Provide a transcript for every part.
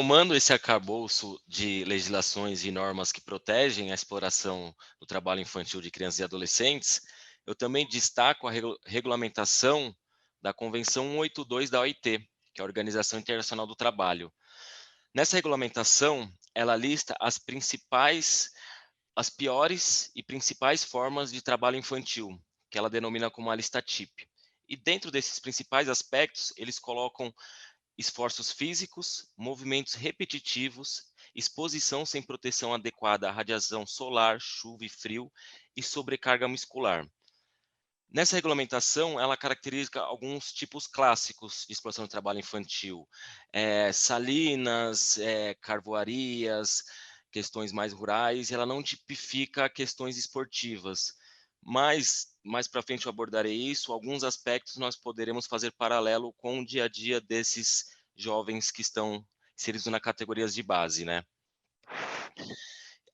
somando esse arcabouço de legislações e normas que protegem a exploração do trabalho infantil de crianças e adolescentes, eu também destaco a regulamentação da Convenção 182 da OIT, que é a Organização Internacional do Trabalho. Nessa regulamentação, ela lista as piores e principais formas de trabalho infantil, que ela denomina como a lista TIP. E dentro desses principais aspectos, eles colocam esforços físicos, movimentos repetitivos, exposição sem proteção adequada à radiação solar, chuva e frio e sobrecarga muscular. Nessa regulamentação, ela caracteriza alguns tipos clássicos de exploração do trabalho infantil, salinas, carvoarias, questões mais rurais, e ela não tipifica questões esportivas. Mas, mais para frente eu abordarei isso, alguns aspectos nós poderemos fazer paralelo com o dia a dia desses jovens que estão inseridos na categorias de base, né?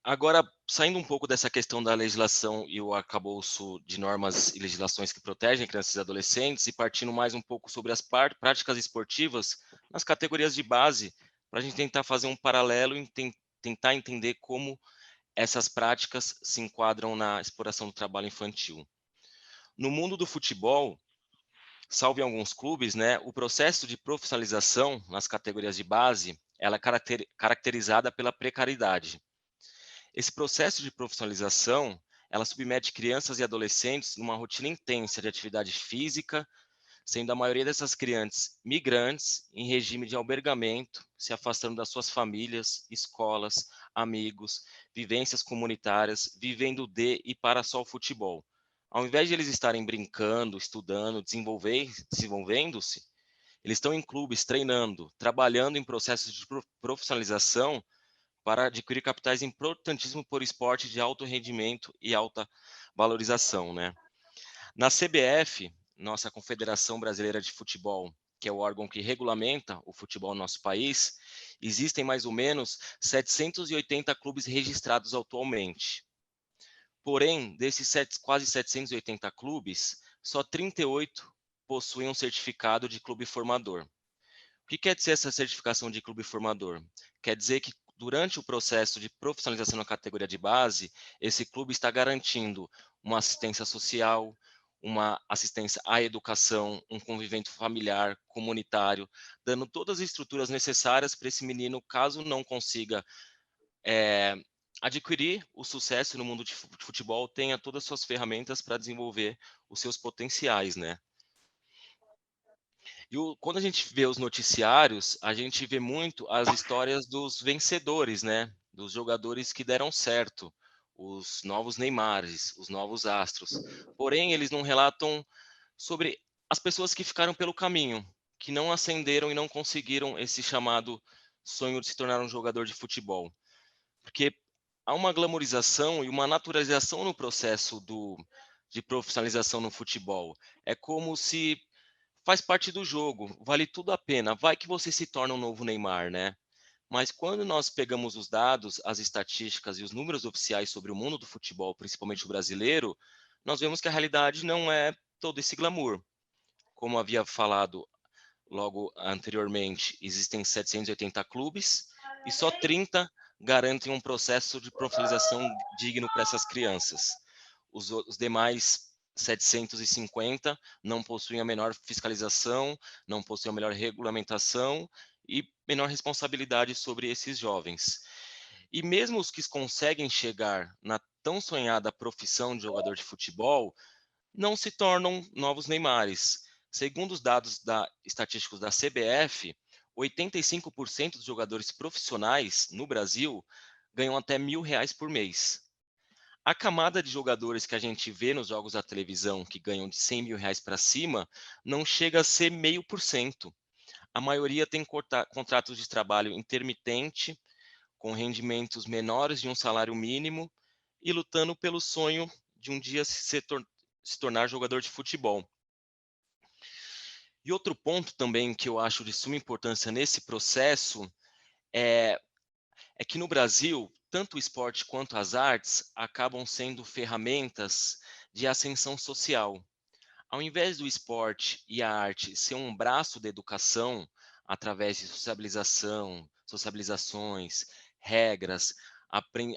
Agora, saindo um pouco dessa questão da legislação e o arcabouço de normas e legislações que protegem crianças e adolescentes, e partindo mais um pouco sobre as práticas esportivas nas categorias de base, para a gente tentar fazer um paralelo e tentar entender como essas práticas se enquadram na exploração do trabalho infantil. No mundo do futebol, salvo em alguns clubes, né, o processo de profissionalização nas categorias de base, ela é caracterizada pela precariedade. Esse processo de profissionalização, ela submete crianças e adolescentes numa rotina intensa de atividade física, sendo a maioria dessas crianças migrantes em regime de albergamento, se afastando das suas famílias, escolas, amigos, vivências comunitárias, vivendo de e para só o futebol. Ao invés de eles estarem brincando, estudando, desenvolvendo-se, eles estão em clubes, treinando, trabalhando em processos de profissionalização para adquirir capitais importantíssimos por esporte de alto rendimento e alta valorização, né? Na CBF, nossa Confederação Brasileira de Futebol, que é o órgão que regulamenta o futebol no nosso país, existem mais ou menos 780 clubes registrados atualmente. Porém, desses quase 780 clubes, só 38 possuem um certificado de clube formador. O que quer dizer essa certificação de clube formador? Quer dizer que durante o processo de profissionalização na categoria de base, esse clube está garantindo uma assistência social, uma assistência à educação, um convivente familiar, comunitário, dando todas as estruturas necessárias para esse menino, caso não consiga é, adquirir o sucesso no mundo de futebol, tenha todas as suas ferramentas para desenvolver os seus potenciais, né? E quando a gente vê os noticiários, a gente vê muito as histórias dos vencedores, né? Dos jogadores que deram certo, os novos Neymares, os novos astros. Porém, eles não relatam sobre as pessoas que ficaram pelo caminho, que não ascenderam e não conseguiram esse chamado sonho de se tornar um jogador de futebol. Porque há uma glamorização e uma naturalização no processo de profissionalização no futebol. É como se faz parte do jogo, vale tudo a pena. Vai que você se torna um novo Neymar, né? Mas quando nós pegamos os dados, as estatísticas e os números oficiais sobre o mundo do futebol, principalmente o brasileiro, nós vemos que a realidade não é todo esse glamour. Como havia falado logo anteriormente, existem 780 clubes e só 30 garantem um processo de profissionalização digno para essas crianças. Os demais 750 não possuem a menor fiscalização, não possuem a melhor regulamentação e menor responsabilidade sobre esses jovens. E mesmo os que conseguem chegar na tão sonhada profissão de jogador de futebol, não se tornam novos Neymares. Segundo os dados estatísticos da CBF, 85% dos jogadores profissionais no Brasil ganham até R$ 1.000 por mês. A camada de jogadores que a gente vê nos jogos da televisão que ganham de R$ 100.000 para cima não chega a ser 0,5%. A maioria tem contratos de trabalho intermitente, com rendimentos menores de um salário mínimo e lutando pelo sonho de um dia se tornar jogador de futebol. E outro ponto também que eu acho de suma importância nesse processo é, é que no Brasil, tanto o esporte quanto as artes acabam sendo ferramentas de ascensão social. Ao invés do esporte e a arte ser um braço da educação, através de sociabilizações, regras,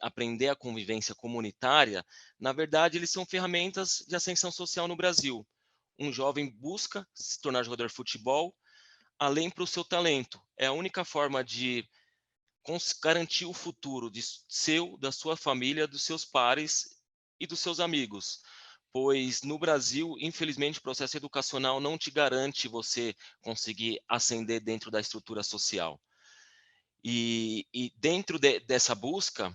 aprender a convivência comunitária, na verdade, eles são ferramentas de ascensão social no Brasil. Um jovem busca se tornar jogador de futebol, além para o seu talento. É a única forma de garantir o futuro de seu, da sua família, dos seus pares e dos seus amigos. Pois no Brasil, infelizmente, o processo educacional não te garante você conseguir ascender dentro da estrutura social. E dentro dessa busca,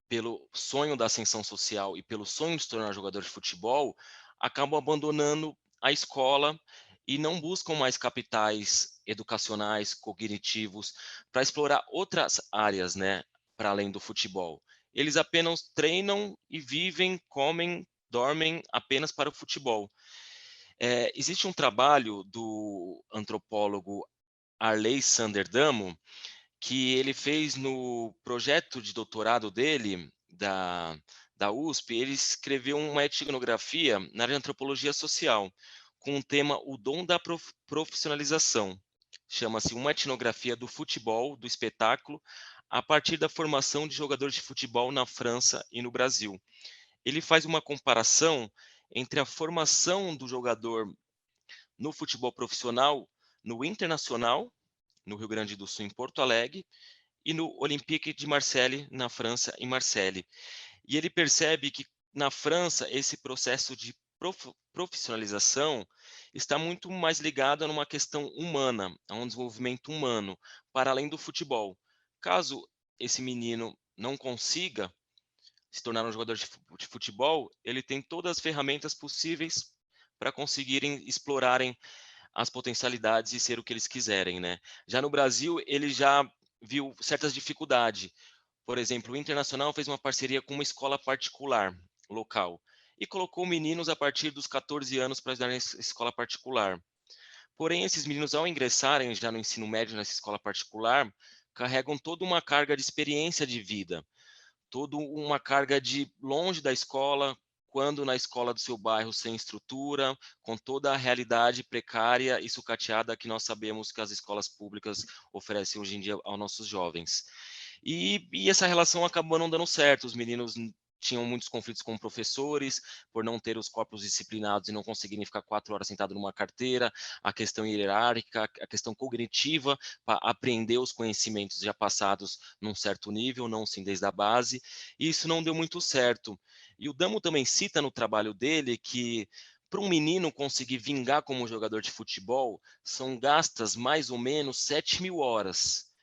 pelo sonho da ascensão social e pelo sonho de se tornar jogador de futebol, acabam abandonando a escola e não buscam mais capitais educacionais, cognitivos, para explorar outras áreas, né, para além do futebol. Eles apenas treinam e vivem, comem, dormem apenas para o futebol. Existe um trabalho do antropólogo Arley Sanderdamo, que ele fez no projeto de doutorado dele, da USP, ele escreveu uma etnografia na área de antropologia social, com o tema O Dom da Profissionalização. Chama-se Uma Etnografia do Futebol, do Espetáculo, a partir da formação de jogadores de futebol na França e no Brasil. Ele faz uma comparação entre a formação do jogador no futebol profissional, no Internacional, no Rio Grande do Sul, em Porto Alegre, e no Olympique de Marseille, na França, em Marseille. E ele percebe que na França esse processo de profissionalização está muito mais ligado a uma questão humana, a um desenvolvimento humano, para além do futebol. Caso esse menino não consiga se tornar um jogador de futebol, ele tem todas as ferramentas possíveis para conseguirem explorarem as potencialidades e ser o que eles quiserem, né. Já no Brasil, ele já viu certas dificuldades. Por exemplo, o Internacional fez uma parceria com uma escola particular local e colocou meninos a partir dos 14 anos para estudar nessa escola particular. Porém, esses meninos, ao ingressarem já no ensino médio nessa escola particular, carregam toda uma carga de experiência de vida, toda uma carga de longe da escola, quando na escola do seu bairro sem estrutura, com toda a realidade precária e sucateada que nós sabemos que as escolas públicas oferecem hoje em dia aos nossos jovens. E essa relação acabou não dando certo, os meninos tinham muitos conflitos com professores, por não ter os corpos disciplinados e não conseguirem ficar 4 horas sentado numa carteira, a questão hierárquica, a questão cognitiva, para aprender os conhecimentos já passados num certo nível, não sim desde a base, e isso não deu muito certo. E o Damo também cita no trabalho dele que para um menino conseguir vingar como jogador de futebol, são gastas mais ou menos 7.000 horas,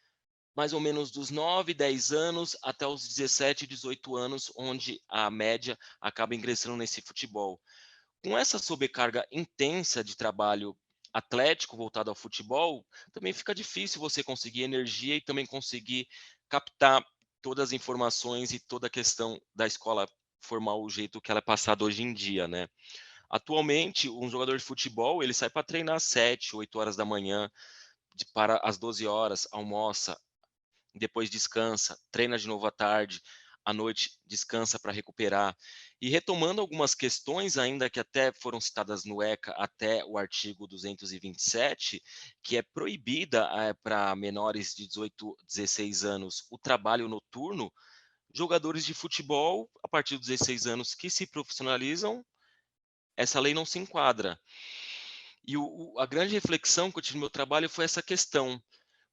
mais ou menos dos 9, 10 anos até os 17, 18 anos, onde a média acaba ingressando nesse futebol. Com essa sobrecarga intensa de trabalho atlético voltado ao futebol, também fica difícil você conseguir energia e também conseguir captar todas as informações e toda a questão da escola formal, o jeito que ela é passada hoje em dia, né? Atualmente, um jogador de futebol, ele sai para treinar às 7, 8 horas da manhã, para às 12 horas, almoça, depois descansa, treina de novo à tarde, à noite descansa para recuperar. E retomando algumas questões ainda que até foram citadas no ECA até o artigo 227, que é proibida para menores de 18, 16 anos o trabalho noturno, jogadores de futebol a partir dos 16 anos que se profissionalizam, essa lei não se enquadra. E a grande reflexão que eu tive no meu trabalho foi essa questão,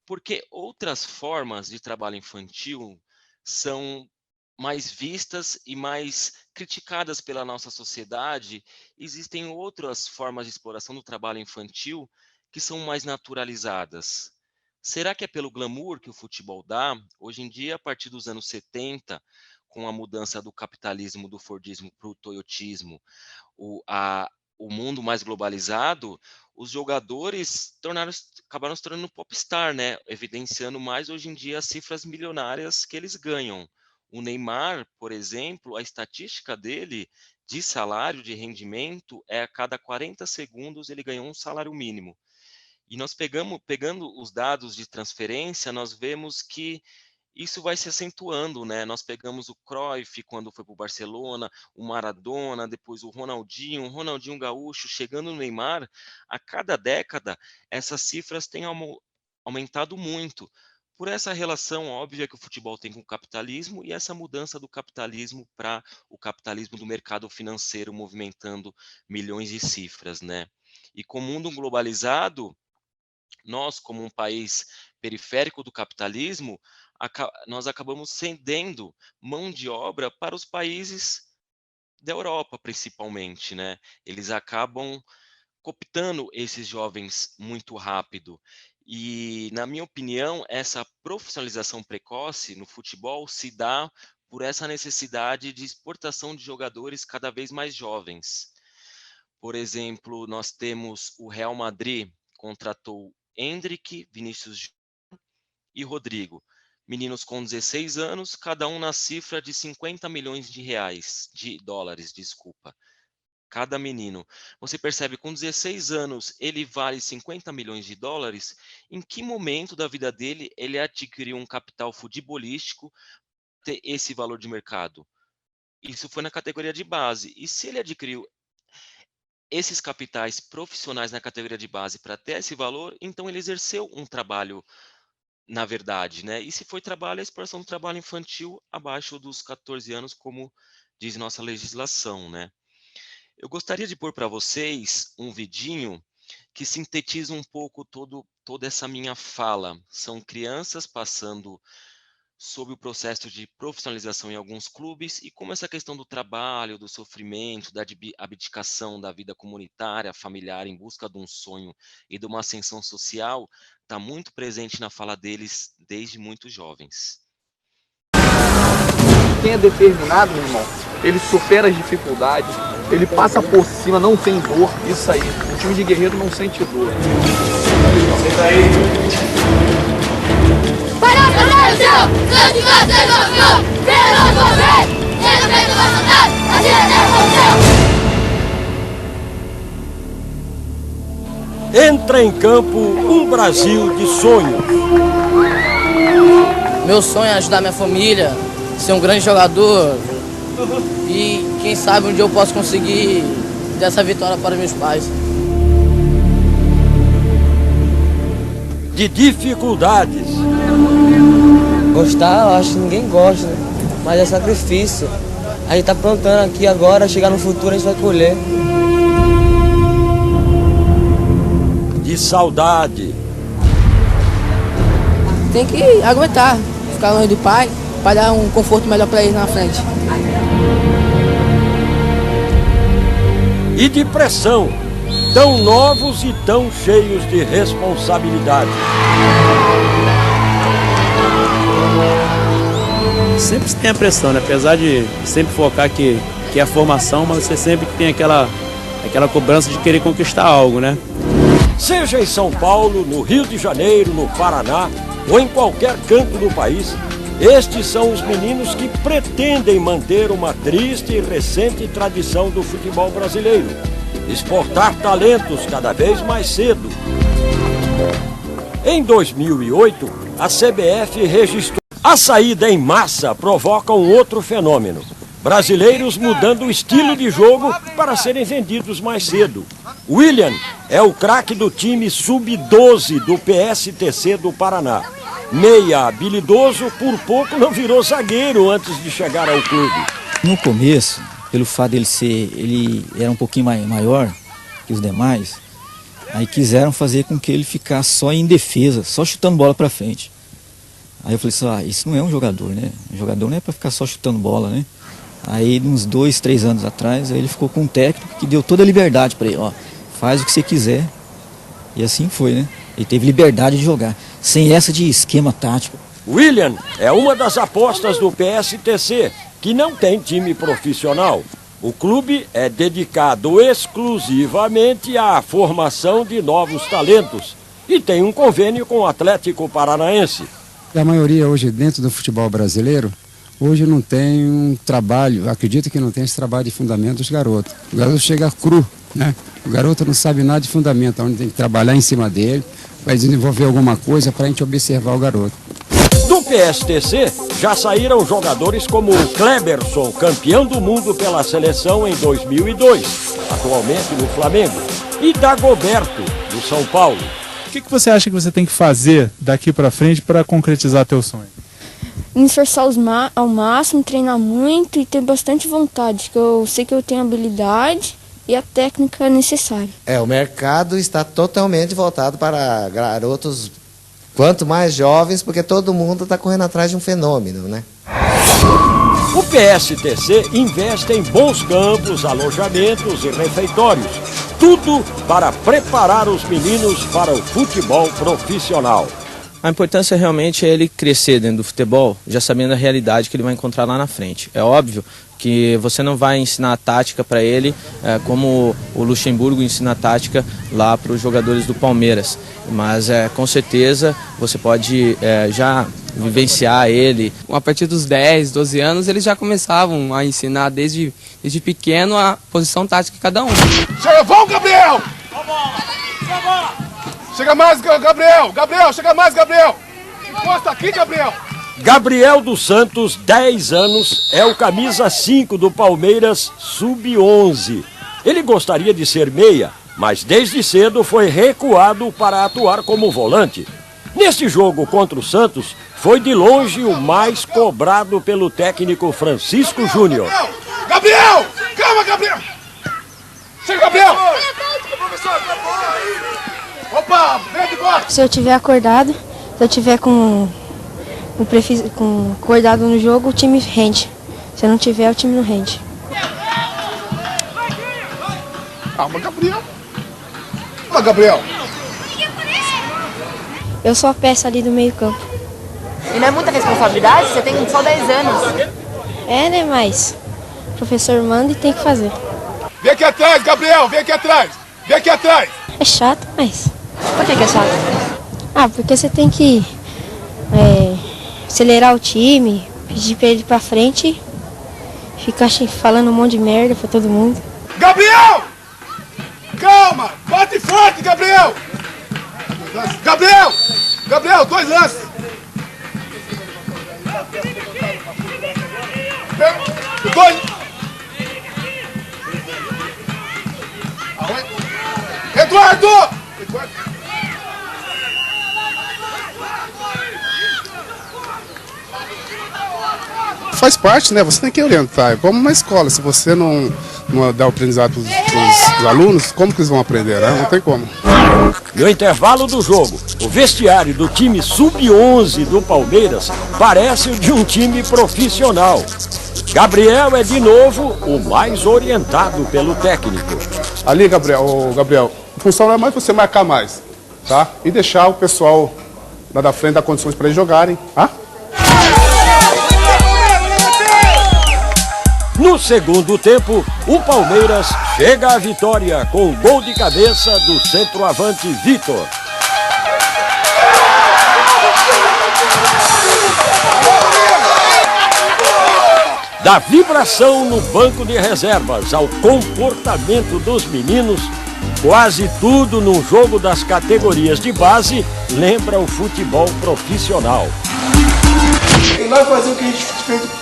porque outras formas de trabalho infantil são mais vistas e mais criticadas pela nossa sociedade. Existem outras formas de exploração do trabalho infantil que são mais naturalizadas. Será que é pelo glamour que o futebol dá? Hoje em dia, a partir dos anos 70, com a mudança do capitalismo, do Fordismo para o Toyotismo, o, a, o mundo mais globalizado, os jogadores acabaram se tornando popstar, né? Evidenciando mais hoje em dia as cifras milionárias que eles ganham. O Neymar, por exemplo, a estatística dele de salário, de rendimento, é a cada 40 segundos ele ganhou um salário mínimo. E nós pegando os dados de transferência, nós vemos que isso vai se acentuando, né? Nós pegamos o Cruyff quando foi para o Barcelona, o Maradona, depois o Ronaldinho Gaúcho, chegando no Neymar, a cada década essas cifras têm aumentado muito, por essa relação óbvia que o futebol tem com o capitalismo e essa mudança do capitalismo para o capitalismo do mercado financeiro movimentando milhões de cifras, né? E com o mundo globalizado, nós, como um país periférico do capitalismo, nós acabamos cedendo mão de obra para os países da Europa, principalmente, né? Eles acabam cooptando esses jovens muito rápido. E, na minha opinião, essa profissionalização precoce no futebol se dá por essa necessidade de exportação de jogadores cada vez mais jovens. Por exemplo, nós temos o Real Madrid contratou Endrick, Vinícius e Rodrigo, meninos com 16 anos, cada um na cifra de 50 milhões de dólares, desculpa. Cada menino. Você percebe, com 16 anos, ele vale 50 milhões de dólares. Em que momento da vida dele ele adquiriu um capital futebolístico ter esse valor de mercado? Isso foi na categoria de base. E se ele adquiriu esses capitais profissionais na categoria de base para ter esse valor, então ele exerceu um trabalho, na verdade, né? E se foi trabalho, a exploração do trabalho infantil abaixo dos 14 anos, como diz nossa legislação, né? Eu gostaria de pôr para vocês um vidinho que sintetiza um pouco toda essa minha fala. São crianças passando sob o processo de profissionalização em alguns clubes e como essa questão do trabalho, do sofrimento, da abdicação da vida comunitária, familiar, em busca de um sonho e de uma ascensão social, está muito presente na fala deles desde muito jovens. Quem é determinado, meu irmão, ele supera as dificuldades, ele passa por cima, não tem dor. Isso aí, o time de guerreiro não sente dor. Isso aí. Para o céu, grande gosto é campeão, pelo governo, ele vem do Bolsonaro, a direita é o céu. Entra em campo um Brasil de sonhos. Meu sonho é ajudar minha família, ser um grande jogador e quem sabe um dia eu posso conseguir dar essa vitória para meus pais. De dificuldades. Gostar, eu acho que ninguém gosta, né? Mas é sacrifício. A gente tá plantando aqui agora, chegar no futuro a gente vai colher. De saudade. Tem que aguentar, ficar longe do pai, para dar um conforto melhor para eles na frente. E de pressão, tão novos e tão cheios de responsabilidade. Sempre tem a pressão, né? Apesar de sempre focar que é a formação, mas você sempre tem aquela cobrança de querer conquistar algo, né? Seja em São Paulo, no Rio de Janeiro, no Paraná ou em qualquer canto do país, estes são os meninos que pretendem manter uma triste e recente tradição do futebol brasileiro: exportar talentos cada vez mais cedo. Em 2008, a CBF registrou. A saída em massa provoca um outro fenômeno: brasileiros mudando o estilo de jogo para serem vendidos mais cedo. William é o craque do time sub-12 do PSTC do Paraná. Meia habilidoso, por pouco não virou zagueiro antes de chegar ao clube. No começo, pelo fato dele ele era um pouquinho maior que os demais, aí quiseram fazer com que ele ficasse só em defesa, só chutando bola para frente. Aí eu falei assim, isso não é um jogador, né? Um jogador não é para ficar só chutando bola, né? Aí, uns 2, 3 anos atrás, aí ele ficou com um técnico que deu toda a liberdade para ele, faz o que você quiser. E assim foi, né? Ele teve liberdade de jogar, sem essa de esquema tático. William é uma das apostas do PSTC, que não tem time profissional. O clube é dedicado exclusivamente à formação de novos talentos e tem um convênio com o Atlético Paranaense. A maioria hoje dentro do futebol brasileiro, hoje não tem um trabalho, acredito que não tem esse trabalho de fundamento dos garotos. O garoto chega cru, né? O garoto não sabe nada de fundamento, onde tem que trabalhar em cima dele, vai desenvolver alguma coisa para a gente observar o garoto. Do PSTC já saíram jogadores como o Kleberson, campeão do mundo pela seleção em 2002, atualmente no Flamengo, e Dagoberto, do São Paulo. O que você acha que você tem que fazer daqui para frente para concretizar teu sonho? Me esforçar ao máximo, treinar muito e ter bastante vontade, que eu sei que eu tenho habilidade e a técnica necessária. O mercado está totalmente voltado para garotos quanto mais jovens, porque todo mundo está correndo atrás de um fenômeno, né? O PSTC investe em bons campos, alojamentos e refeitórios. Tudo para preparar os meninos para o futebol profissional. A importância realmente é ele crescer dentro do futebol, já sabendo a realidade que ele vai encontrar lá na frente. É óbvio que você não vai ensinar a tática para ele como o Luxemburgo ensina a tática lá para os jogadores do Palmeiras. Mas com certeza você pode já vivenciar ele. A partir dos 10, 12 anos eles já começavam a ensinar desde pequeno a posição tática de cada um. Chega, vamos, Gabriel! Chega mais, Gabriel! Gabriel, chega mais, Gabriel! Encosta aqui, Gabriel! Gabriel dos Santos, 10 anos, é o camisa 5 do Palmeiras Sub-11. Ele gostaria de ser meia, mas desde cedo foi recuado para atuar como volante. Neste jogo contra o Santos, foi de longe o mais cobrado pelo técnico Francisco Júnior. Gabriel! Calma, Gabriel! Chega, Gabriel! Opa, vem de bola! Se eu tiver acordado, se eu tiver com acordado no jogo, o time rende. Se eu não tiver, o time não rende. Calma, Gabriel! Calma, Gabriel! Eu sou a peça ali do meio campo. E não é muita responsabilidade? Você tem só 10 anos. Né, mas o professor manda e tem que fazer. Vem aqui atrás, Gabriel! Vem aqui atrás! Vem aqui atrás! É chato, mas... Por que é chato? Porque você tem que acelerar o time, pedir pra ele ir pra frente, ficar falando um monte de merda pra todo mundo. Gabriel! Calma! Bate forte, Gabriel! Gabriel! Gabriel, 2 lances! Dois! Eduardo! Faz parte, né? Você tem que orientar. É como uma escola, se você não dá o aprendizado para os alunos, como que eles vão aprender, né? Não tem como. No intervalo do jogo, o vestiário do time Sub-11 do Palmeiras parece o de um time profissional. Gabriel é de novo o mais orientado pelo técnico. Ali, Gabriel, a função não é mais você marcar mais, tá? E deixar o pessoal lá da frente dar condições para eles jogarem, tá? No segundo tempo, o Palmeiras chega à vitória com o gol de cabeça do centroavante Vitor. Da vibração no banco de reservas ao comportamento dos meninos, quase tudo no jogo das categorias de base lembra o futebol profissional. E vai fazer o que a gente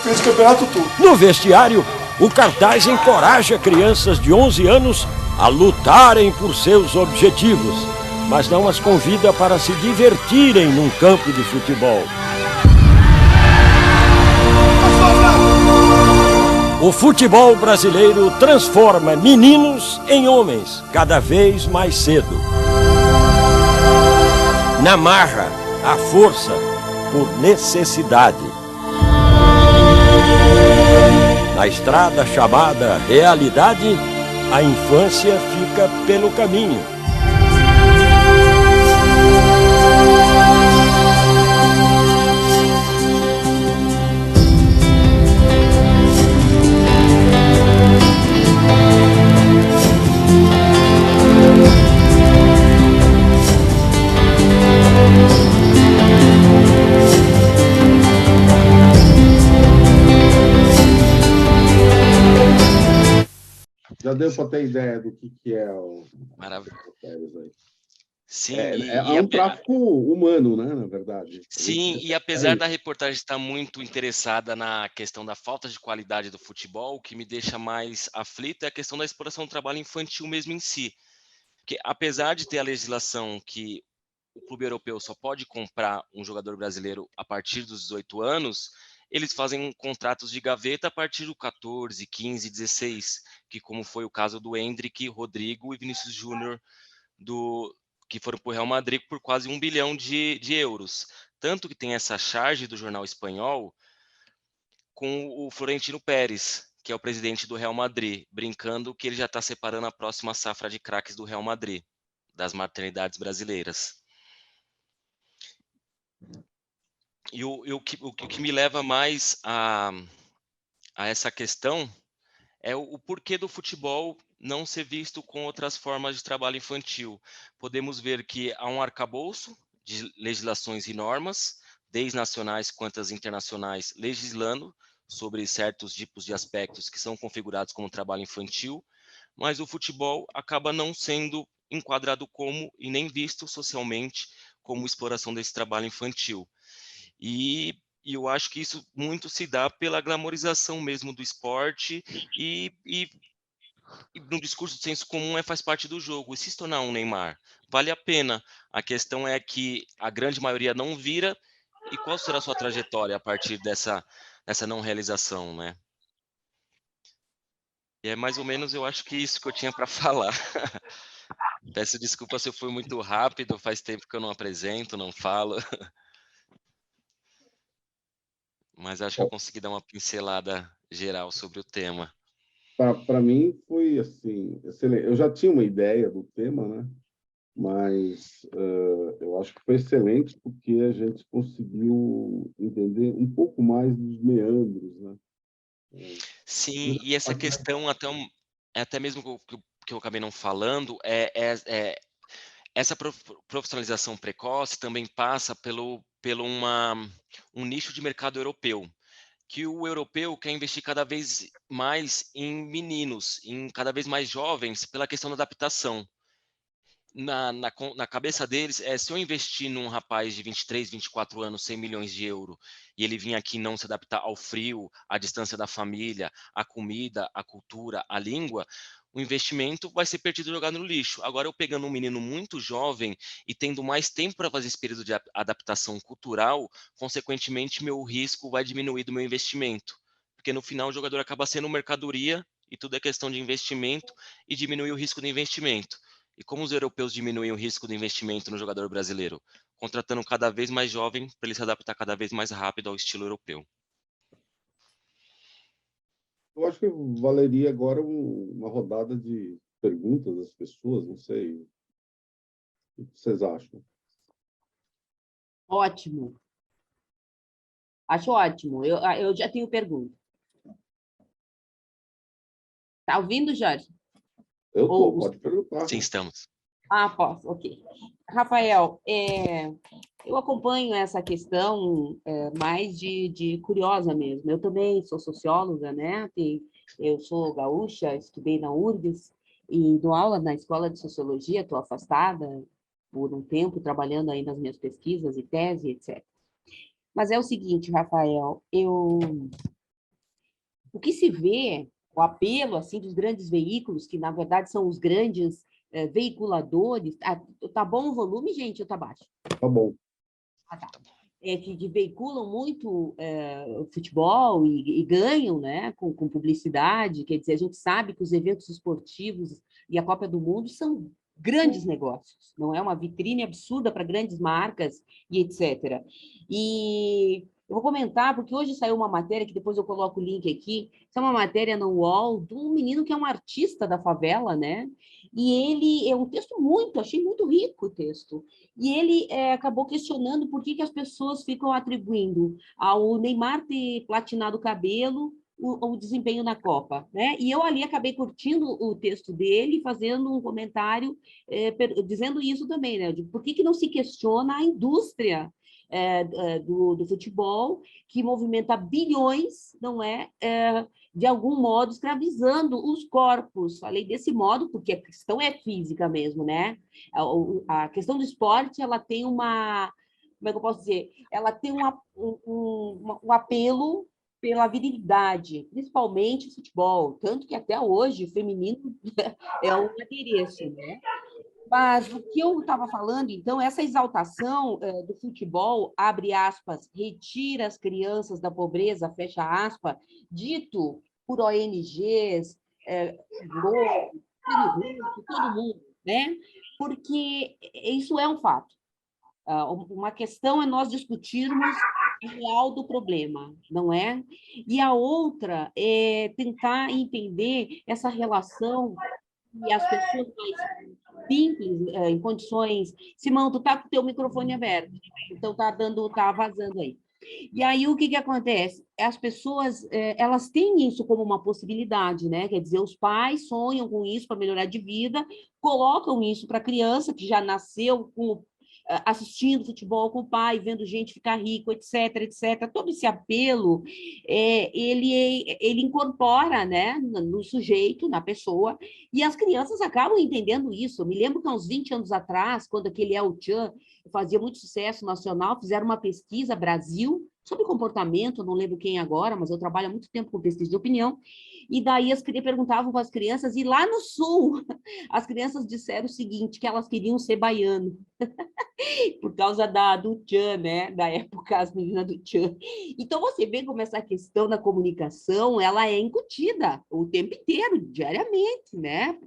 fez o campeonato todo. No vestiário, o cartaz encoraja crianças de 11 anos a lutarem por seus objetivos, mas não as convida para se divertirem num campo de futebol. O futebol brasileiro transforma meninos em homens cada vez mais cedo. Na marra, a força por necessidade. Na estrada chamada realidade, a infância fica pelo caminho. Já deu para ter ideia do que é o... Maravilha. Sim, é um tráfico humano, né, na verdade. Sim, e apesar da reportagem estar muito interessada na questão da falta de qualidade do futebol, o que me deixa mais aflito é a questão da exploração do trabalho infantil mesmo em si. Porque apesar de ter a legislação que o clube europeu só pode comprar um jogador brasileiro a partir dos 18 anos, eles fazem contratos de gaveta a partir do 14, 15, 16, que como foi o caso do Endrick, Rodrigo e Vinícius Júnior, que foram para o Real Madrid por quase 1 bilhão de euros. Tanto que tem essa charge do jornal espanhol com o Florentino Pérez, que é o presidente do Real Madrid, brincando que ele já está separando a próxima safra de craques do Real Madrid, das maternidades brasileiras. E o que me leva mais a essa questão é o porquê do futebol não ser visto com outras formas de trabalho infantil. Podemos ver que há um arcabouço de legislações e normas, desde nacionais quanto as internacionais, legislando sobre certos tipos de aspectos que são configurados como trabalho infantil, mas o futebol acaba não sendo enquadrado como e nem visto socialmente como exploração desse trabalho infantil. E eu acho que isso muito se dá pela glamorização mesmo do esporte e no discurso de senso comum faz parte do jogo. E se tornar um Neymar, vale a pena. A questão é que a grande maioria não vira. E qual será a sua trajetória a partir dessa não realização, né? E é mais ou menos, eu acho que isso que eu tinha para falar. Peço desculpa se eu fui muito rápido, faz tempo que eu não apresento, não falo. Mas acho que eu consegui dar uma pincelada geral sobre o tema. Para mim foi assim, excelente. Eu já tinha uma ideia do tema, né? Mas eu acho que foi excelente porque a gente conseguiu entender um pouco mais dos meandros, né? Sim, e essa questão até mesmo que eu acabei não falando, essa profissionalização precoce também passa pelo um nicho de mercado europeu, que o europeu quer investir cada vez mais em meninos, em cada vez mais jovens, pela questão da adaptação. Na cabeça deles, se eu investir num rapaz de 23, 24 anos, 100 milhões de euros, e ele vir aqui não se adaptar ao frio, à distância da família, à comida, à cultura, à língua, o investimento vai ser perdido e jogado no lixo. Agora, eu pegando um menino muito jovem e tendo mais tempo para fazer esse período de adaptação cultural, consequentemente, meu risco vai diminuir do meu investimento. Porque no final o jogador acaba sendo mercadoria e tudo é questão de investimento e diminui o risco do investimento. E como os europeus diminuem o risco do investimento no jogador brasileiro? Contratando cada vez mais jovem para ele se adaptar cada vez mais rápido ao estilo europeu. Eu acho que valeria agora uma rodada de perguntas das pessoas, não sei. O que vocês acham? Ótimo. Acho ótimo. Eu já tenho pergunta. Tá ouvindo, Jorge? Eu estou, pode perguntar. Sim, estamos. Posso, ok. Rafael, eu acompanho essa questão mais de curiosa mesmo. Eu também sou socióloga, né? Eu sou gaúcha, estudei na URGS e dou aula na Escola de Sociologia, estou afastada por um tempo, trabalhando aí nas minhas pesquisas e tese, etc. Mas é o seguinte, Rafael, o que se vê, o apelo assim dos grandes veículos, que na verdade são os grandes veiculadores. Tá bom o volume, gente, ou tá baixo? Tá bom. Tá. Que veiculam muito futebol e ganham, né, com publicidade. Quer dizer, a gente sabe que os eventos esportivos e a Copa do Mundo são grandes negócios, não é uma vitrine absurda para grandes marcas e etc. E eu vou comentar, porque hoje saiu uma matéria, que depois eu coloco o link aqui, é uma matéria no UOL, de um menino que é um artista da favela, né? E ele é um texto achei muito rico o texto. E ele acabou questionando por que as pessoas ficam atribuindo ao Neymar ter platinado o cabelo o desempenho na Copa, né? E eu ali acabei curtindo o texto dele, fazendo um comentário dizendo isso também, né? Por que não se questiona a indústria do futebol, que movimenta bilhões, não é? De algum modo, escravizando os corpos. Falei desse modo, porque a questão é física mesmo, né? A questão do esporte, ela tem uma... Como é que eu posso dizer? Ela tem um apelo pela virilidade, principalmente o futebol, tanto que até hoje o feminino é um adereço, né? Mas o que eu estava falando, então, essa exaltação do futebol, abre aspas, retira as crianças da pobreza, fecha aspas, dito por ONGs, Globo, todo mundo, né? Porque isso é um fato. Uma questão é nós discutirmos o real do problema, não é? E a outra é tentar entender essa relação e as pessoas mais simples, em condições... Simão, tu tá com o teu microfone aberto, então tá vazando aí. E aí, o que acontece? As pessoas, elas têm isso como uma possibilidade, né? Quer dizer, os pais sonham com isso para melhorar de vida, colocam isso para a criança que já nasceu assistindo futebol com o pai, vendo gente ficar rico, etc, etc. Todo esse apelo, ele incorpora, né, no sujeito, na pessoa, e as crianças acabam entendendo isso. Eu me lembro que há uns 20 anos atrás, quando aquele El Chan fazia muito sucesso nacional, fizeram uma pesquisa Brasil sobre comportamento, não lembro quem agora, mas eu trabalho há muito tempo com pesquisa de opinião, e daí perguntavam para as crianças, e lá no Sul, as crianças disseram o seguinte, que elas queriam ser baiano, por causa do Tchan, né? Da época, as meninas do Tchan. Então, você vê como essa questão da comunicação, ela é incutida o tempo inteiro, diariamente, né?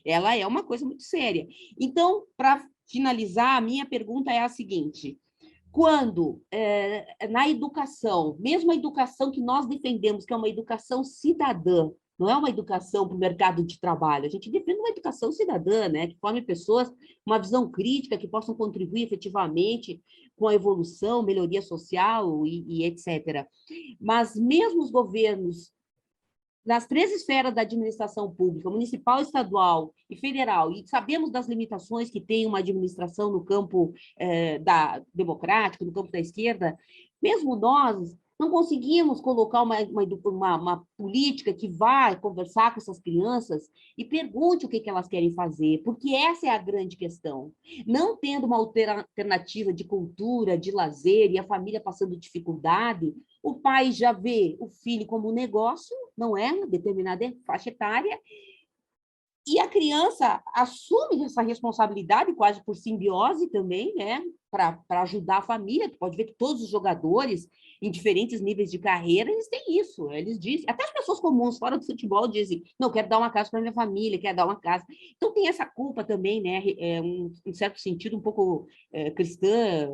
Ela é uma coisa muito séria. Então, para finalizar, a minha pergunta é a seguinte: quando, na educação, mesmo a educação que nós defendemos, que é uma educação cidadã, não é uma educação para o mercado de trabalho, a gente defende uma educação cidadã, né, que forme pessoas com uma visão crítica, que possam contribuir efetivamente com a evolução, melhoria social e etc. Mas mesmo os governos nas 3 esferas da administração pública, municipal, estadual e federal, e sabemos das limitações que tem uma administração no campo democrático, no campo da esquerda, mesmo nós não conseguimos colocar uma política que vá conversar com essas crianças e pergunte o que elas querem fazer, porque essa é a grande questão. Não tendo uma alternativa de cultura, de lazer, e a família passando dificuldade, o pai já vê o filho como um negócio, não é? Uma determinada faixa etária, e a criança assume essa responsabilidade, quase por simbiose também, né? Para ajudar a família. Tu pode ver que todos os jogadores, em diferentes níveis de carreira, eles têm isso. Eles dizem, até as pessoas comuns fora do futebol dizem, não, quero dar uma casa para minha família, quero dar uma casa. Então tem essa culpa também, né? Um certo sentido um pouco cristã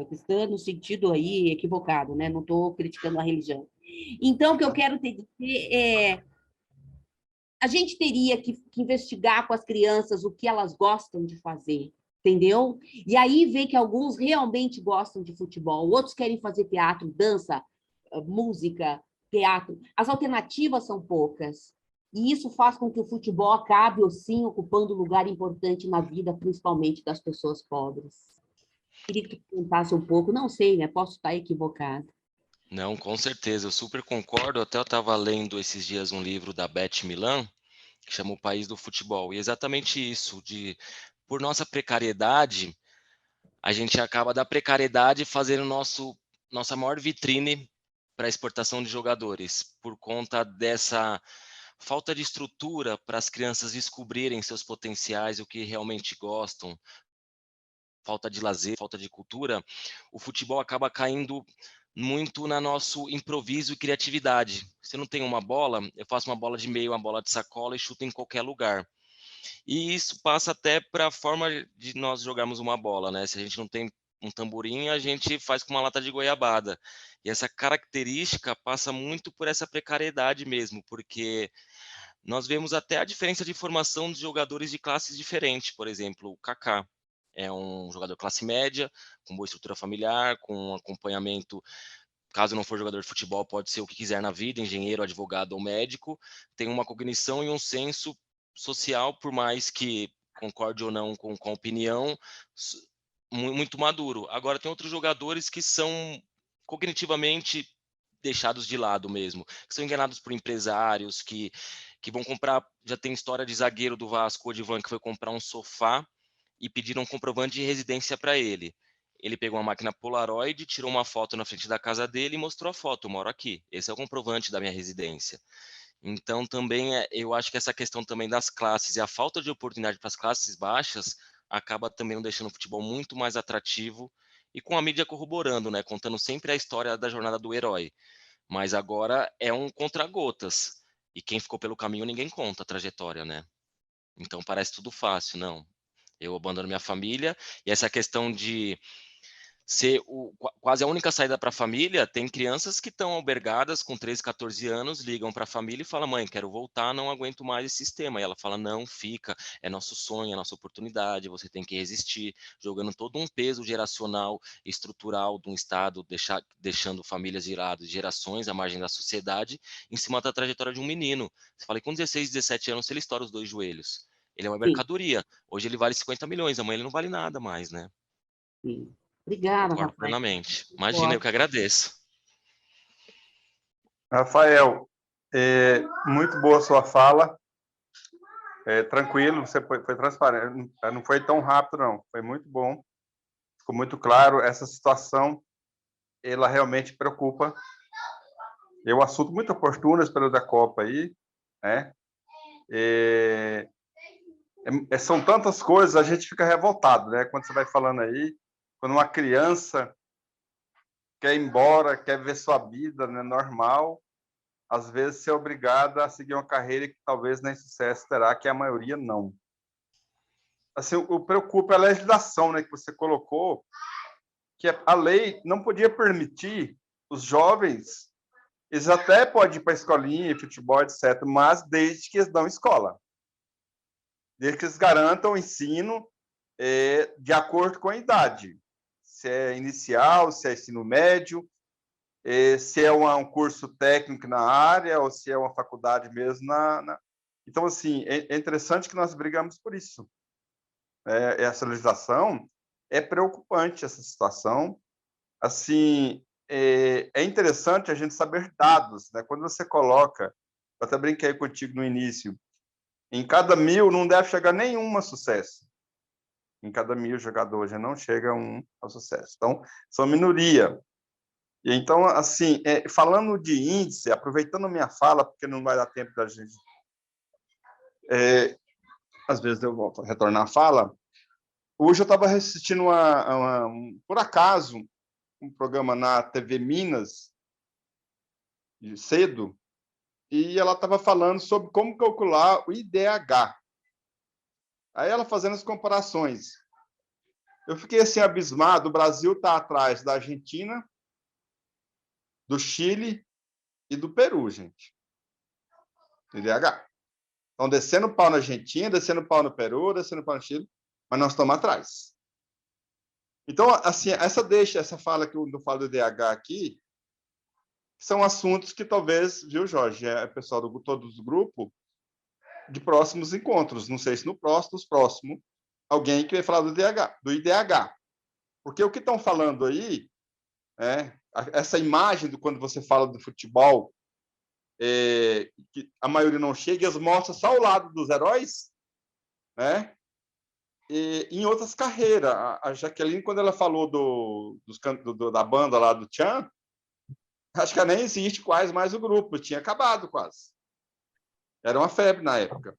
no sentido aí equivocado, né? Não estou criticando a religião. Então, o que eu quero te dizer é: a gente teria que investigar com as crianças o que elas gostam de fazer, entendeu? E aí ver que alguns realmente gostam de futebol, outros querem fazer teatro, dança, música, teatro. As alternativas são poucas. E isso faz com que o futebol acabe, sim, ocupando um lugar importante na vida, principalmente das pessoas pobres. Queria que tu contasse um pouco, não sei, né? Posso estar equivocado. Não, com certeza, eu super concordo. Até eu estava lendo esses dias um livro da Beth Milan, que chama O País do Futebol, e exatamente isso, por nossa precariedade, a gente acaba da precariedade fazendo nossa maior vitrine para a exportação de jogadores, por conta dessa falta de estrutura para as crianças descobrirem seus potenciais, o que realmente gostam, falta de lazer, falta de cultura, o futebol acaba caindo muito no nosso improviso e criatividade. Se eu não tenho uma bola, eu faço uma bola de meio, uma bola de sacola e chuto em qualquer lugar. E isso passa até para a forma de nós jogarmos uma bola, né? Se a gente não tem um tamborim, a gente faz com uma lata de goiabada. E essa característica passa muito por essa precariedade mesmo, porque nós vemos até a diferença de formação de jogadores de classes diferentes. Por exemplo, o Kaká é um jogador classe média, com boa estrutura familiar, com acompanhamento. Caso não for jogador de futebol, pode ser o que quiser na vida, engenheiro, advogado ou médico. Tem uma cognição e um senso social, por mais que concorde ou não com a opinião, muito maduro. Agora, tem outros jogadores que são cognitivamente deixados de lado mesmo, que são enganados por empresários, que vão comprar. Já tem história de zagueiro do Vasco, Odivan, que foi comprar um sofá e pediram um comprovante de residência para ele. Ele pegou uma máquina Polaroid, tirou uma foto na frente da casa dele e mostrou a foto. Eu moro aqui. Esse é o comprovante da minha residência. Então, também, eu acho que essa questão também das classes e a falta de oportunidade para as classes baixas acaba também não deixando o futebol muito mais atrativo e com a mídia corroborando, né, contando sempre a história da jornada do herói. Mas agora é um contra-gotas. E quem ficou pelo caminho ninguém conta a trajetória, né? Então parece tudo fácil, não. Eu abandono minha família e essa questão de ser quase a única saída para a família, tem crianças que estão albergadas com 13, 14 anos, ligam para a família e falam, mãe, quero voltar, não aguento mais esse sistema. E ela fala, não, fica, é nosso sonho, é nossa oportunidade, você tem que resistir, jogando todo um peso geracional, estrutural de um Estado, deixando famílias de lado, gerações à margem da sociedade, em cima da trajetória de um menino. Você fala, e com 16, 17 anos, se ele estoura os 2 joelhos, ele é uma mercadoria. Hoje ele vale 50 milhões, amanhã ele não vale nada mais, né? Sim. Obrigada, Concordo Rafael. plenamente. Imagina, eu que agradeço. Rafael, muito boa sua fala. Tranquilo, você foi transparente. Não foi tão rápido, não. Foi muito bom. Ficou muito claro. Essa situação, ela realmente preocupa. É um assunto muito oportuno, esse período da Copa aí, né? São tantas coisas, a gente fica revoltado, né? Quando você vai falando aí, quando uma criança quer ir embora, quer ver sua vida, né, normal, às vezes ser obrigada a seguir uma carreira que talvez nem sucesso terá, que a maioria não. Assim, o preocupa é a legislação, né, que você colocou, que a lei não podia permitir os jovens, eles até podem ir para a escolinha, futebol, etc., mas desde que eles dão escola. Desde que eles garantam o ensino de acordo com a idade. Se é inicial, se é ensino médio, se é um curso técnico na área ou se é uma faculdade mesmo. Então, assim, é interessante que nós brigamos por isso. Essa legislação é preocupante, essa situação. Assim, é interessante a gente saber dados, né? Quando você coloca, eu até brinquei contigo no início, em cada 1000 não deve chegar nenhum a sucesso. Em cada 1000 jogadores já não chega um ao sucesso. Então, são minoria. E então, assim, falando de índice, aproveitando minha fala, porque não vai dar tempo da gente... às vezes eu volto a retornar a fala. Hoje eu estava assistindo, por acaso, um programa na TV Minas, cedo, e ela estava falando sobre como calcular o IDH. Aí ela fazendo as comparações. Eu fiquei assim abismado, o Brasil está atrás da Argentina, do Chile e do Peru, gente. IDH. Estão descendo pau na Argentina, descendo pau no Peru, descendo pau no Chile, mas nós estamos atrás. Então, assim, essa fala que eu não falo do IDH aqui, são assuntos que talvez, viu, Jorge, pessoal do todos do grupo, de próximos encontros. Não sei se nos próximos, alguém que vai falar do IDH. Porque o que estão falando aí, essa imagem de quando você fala do futebol, que a maioria não chega, eles mostram só o lado dos heróis, né? E em outras carreiras. A Jaqueline, quando ela falou da banda lá do Tchan, acho que nem existe quase mais o grupo, tinha acabado quase. Era uma febre na época.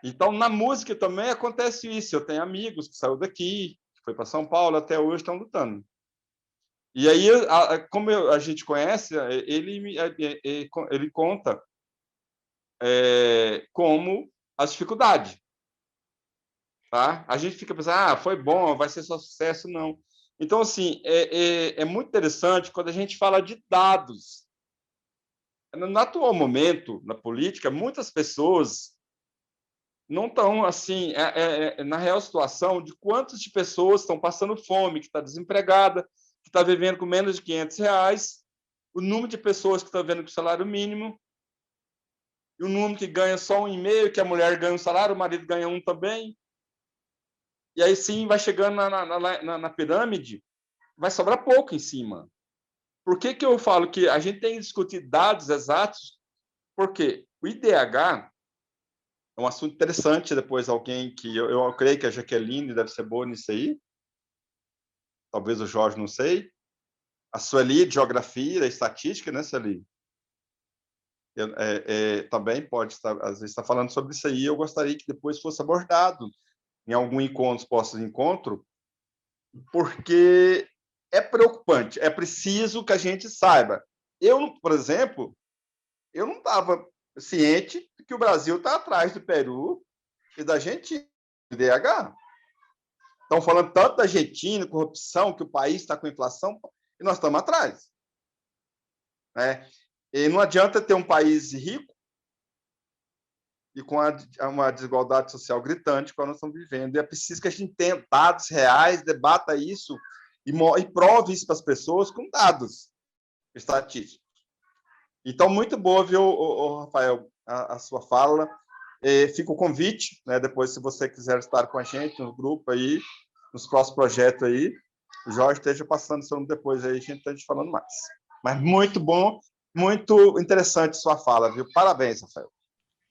Então, na música também acontece isso. Eu tenho amigos que saíram daqui, que foi para São Paulo, até hoje estão lutando. E aí, como a gente conhece, ele conta como as dificuldades. Tá? A gente fica pensando, foi bom, vai ser só sucesso, não. Então, assim, é muito interessante quando a gente fala de dados. No atual momento, na política, muitas pessoas não estão, assim, na real situação de quantas de pessoas estão passando fome, que está desempregada, que está vivendo com menos de R$500, o número de pessoas que estão vivendo com salário mínimo, e o número que ganha só 1,5, que a mulher ganha um salário, o marido ganha um também. E aí sim vai chegando na pirâmide, vai sobrar pouco em cima. Por que eu falo que a gente tem que discutir dados exatos? Porque o IDH é um assunto interessante, depois alguém que... Eu creio que a Jaqueline deve ser boa nisso aí. Talvez o Jorge, não sei. A Sueli, de geografia, estatística, né, Sueli? Também pode estar, às vezes, está falando sobre isso aí. Eu gostaria que depois fosse abordado. em algum encontro, pós-encontro, porque é preocupante, é preciso que a gente saiba. Eu, por exemplo, eu não estava ciente de que o Brasil está atrás do Peru e da Argentina, do IDH. Estão falando tanto da Argentina, corrupção, que o país está com inflação, e nós estamos atrás. Né? E não adianta ter um país rico e com uma desigualdade social gritante que nós estamos vivendo. E é preciso que a gente tenha dados reais, debata isso e prove isso para as pessoas com dados estatísticos. Então, muito boa, viu, Rafael, a sua fala. Fica o convite, né, depois, se você quiser estar com a gente no grupo aí, nos próximos projetos aí, o Jorge esteja passando seu nome depois aí, a gente esteja falando mais. Mas muito bom, muito interessante sua fala, viu? Parabéns, Rafael.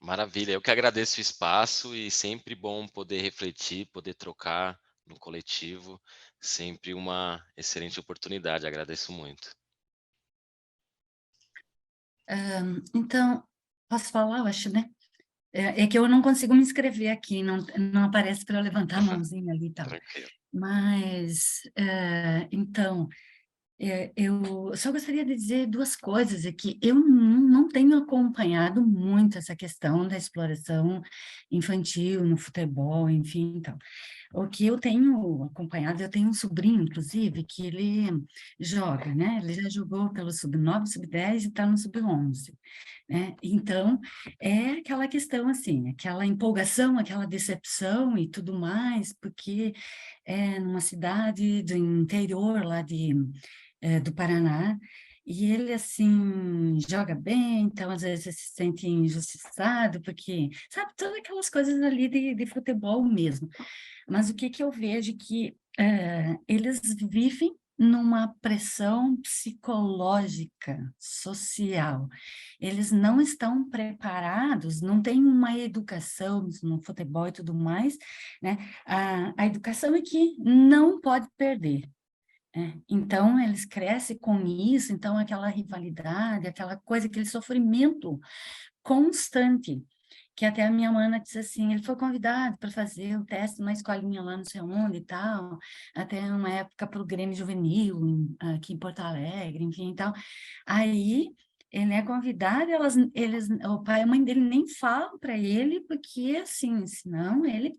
Maravilha, eu que agradeço o espaço e sempre bom poder refletir, poder trocar no coletivo, sempre uma excelente oportunidade, agradeço muito. Então, posso falar, eu acho, né? É que eu não consigo me inscrever aqui, não aparece para eu levantar a mãozinha ali e tal. Mas, então, eu só gostaria de dizer duas coisas aqui. Eu não tenho acompanhado muito essa questão da exploração infantil no futebol, enfim, então. O que eu tenho acompanhado, eu tenho um sobrinho, inclusive, que ele joga, né? Ele já jogou pelo sub-9, sub-10 e está no sub-11. Né? Então, é aquela questão assim, aquela empolgação, aquela decepção e tudo mais, porque é numa cidade do interior lá do Paraná, e ele, assim, joga bem, então às vezes se sente injustiçado, porque, sabe, todas aquelas coisas ali de futebol mesmo. Mas o que eu vejo que eles vivem numa pressão psicológica, social. Eles não estão preparados, não têm uma educação no futebol e tudo mais, né? A educação é que não pode perder. Então, eles crescem com isso, então aquela rivalidade, aquela coisa, aquele sofrimento constante, que até a minha mana disse assim, ele foi convidado para fazer o teste numa escolinha lá não sei onde e tal, até uma época para o Grêmio Juvenil, aqui em Porto Alegre, enfim, então, aí ele é convidado, o pai e a mãe dele nem falam para ele, porque assim, senão ele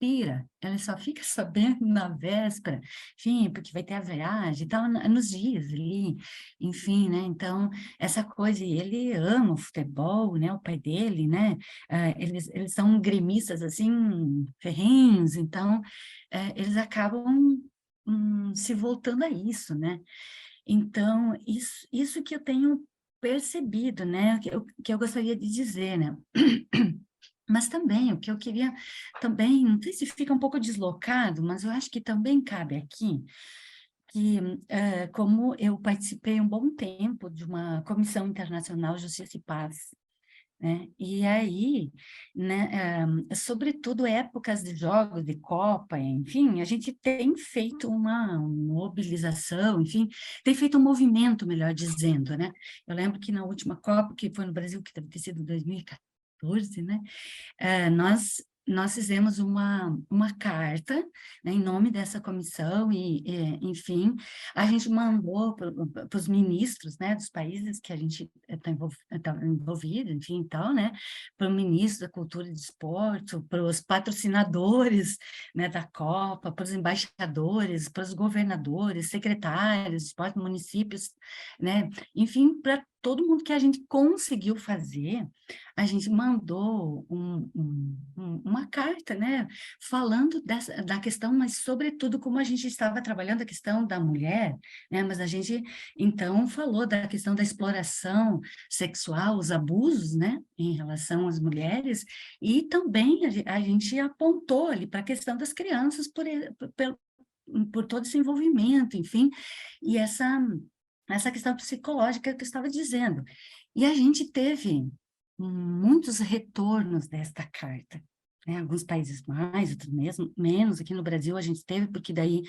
pira, ela só fica sabendo na véspera, enfim, porque vai ter a viagem e tal, nos dias ali, enfim, né, então, essa coisa, e ele ama o futebol, né, o pai dele, né, eles são gremistas, assim, ferrenhos, então, eles acabam se voltando a isso, né, então, isso que eu tenho percebido, né, que eu gostaria de dizer, né, mas também, o que eu queria também, não sei se fica um pouco deslocado, mas eu acho que também cabe aqui, que como eu participei um bom tempo de uma Comissão Internacional Justiça e Paz, né? E aí, né, sobretudo épocas de jogos, de Copa, enfim, a gente tem feito uma mobilização, enfim, tem feito um movimento, melhor dizendo, né? Eu lembro que na última Copa, que foi no Brasil, que deve ter sido 2014, né? Nós fizemos uma carta, né, em nome dessa comissão enfim, a gente mandou para os ministros, né, dos países que a gente está envolvido, enfim, tal, né, para o ministro da Cultura e do Esporte, para os patrocinadores, né, da Copa, para os embaixadores, para os governadores, secretários, esporte, municípios, né, enfim, para todo mundo que a gente conseguiu fazer, a gente mandou uma carta, né, falando da questão, mas sobretudo como a gente estava trabalhando a questão da mulher, né, mas a gente, então, falou da questão da exploração sexual, os abusos, né, em relação às mulheres, e também a gente apontou ali para a questão das crianças por todo esse envolvimento, enfim, e essa questão psicológica que eu estava dizendo. E a gente teve muitos retornos desta carta, né? Alguns países mais, outros menos. Aqui no Brasil a gente teve, porque daí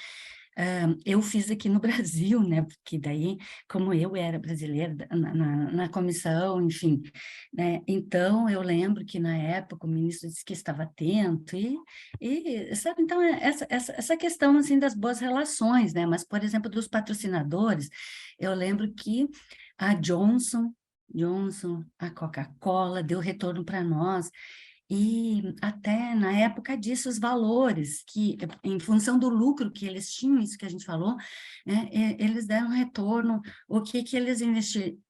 eu fiz aqui no Brasil, né? Porque daí, como eu era brasileira na comissão, enfim, né? Então, eu lembro que na época o ministro disse que estava atento sabe, então, essa questão, assim, das boas relações, né? Mas, por exemplo, dos patrocinadores, eu lembro que a Johnson, a Coca-Cola, deu retorno para nós, e até na época disso, os valores, que em função do lucro que eles tinham, isso que a gente falou, né, eles deram retorno, o que eles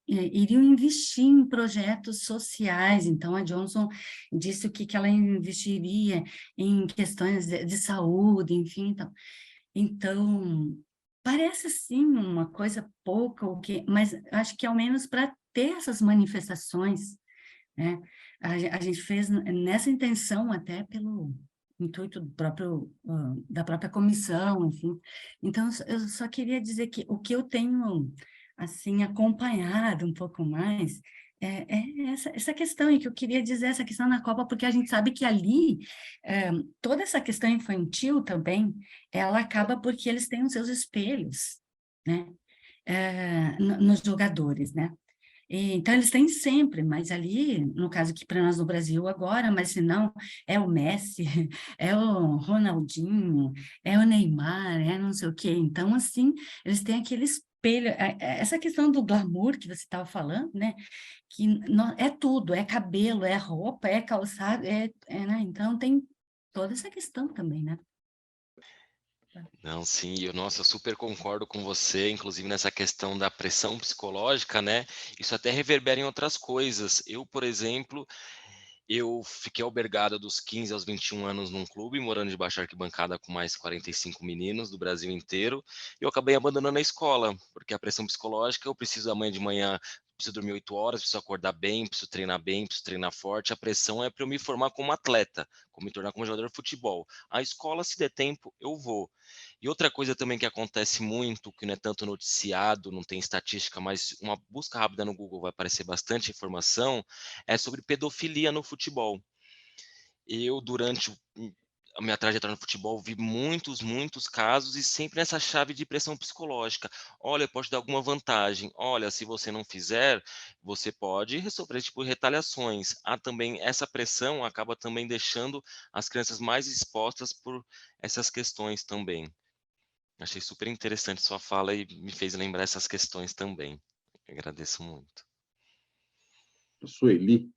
iriam investir em projetos sociais. Então, a Johnson disse o que ela investiria em questões de saúde, enfim, então, parece sim uma coisa pouca, mas acho que ao menos para ter essas manifestações, né? A gente fez nessa intenção, até pelo intuito da própria comissão, enfim. Então, eu só queria dizer que o que eu tenho, assim, acompanhado um pouco mais é essa questão, e que eu queria dizer, essa questão na Copa, porque a gente sabe que ali, toda essa questão infantil também, ela acaba porque eles têm os seus espelhos, né? Nos jogadores, né? Então, eles têm sempre, mas ali, no caso aqui para nós no Brasil agora, mas se não, é o Messi, é o Ronaldinho, é o Neymar, é não sei o quê. Então, assim, eles têm aquele espelho, essa questão do glamour que você estava falando, né? Que é tudo, é cabelo, é roupa, é calçado, né? Então, tem toda essa questão também, né? Não, sim, nossa, eu super concordo com você, inclusive nessa questão da pressão psicológica, né? Isso até reverbera em outras coisas. Eu, por exemplo, eu fiquei albergado dos 15 aos 21 anos num clube, morando debaixo da arquibancada com mais 45 meninos do Brasil inteiro. E eu acabei abandonando a escola, porque a pressão psicológica, eu preciso amanhã de manhã, preciso dormir 8 horas, preciso acordar bem, preciso treinar forte. A pressão é para eu me formar como atleta, como me tornar como jogador de futebol. A escola, se der tempo, eu vou. E outra coisa também que acontece muito, que não é tanto noticiado, não tem estatística, mas uma busca rápida no Google vai aparecer bastante informação, é sobre pedofilia no futebol. Eu, durante a minha trajetória no futebol, vi muitos casos e sempre nessa chave de pressão psicológica. Olha, pode dar alguma vantagem. Olha, se você não fizer, você pode sofrer tipo retaliações. Há também essa pressão acaba também deixando as crianças mais expostas por essas questões também. Achei super interessante sua fala e me fez lembrar essas questões também. Agradeço muito. Sueli.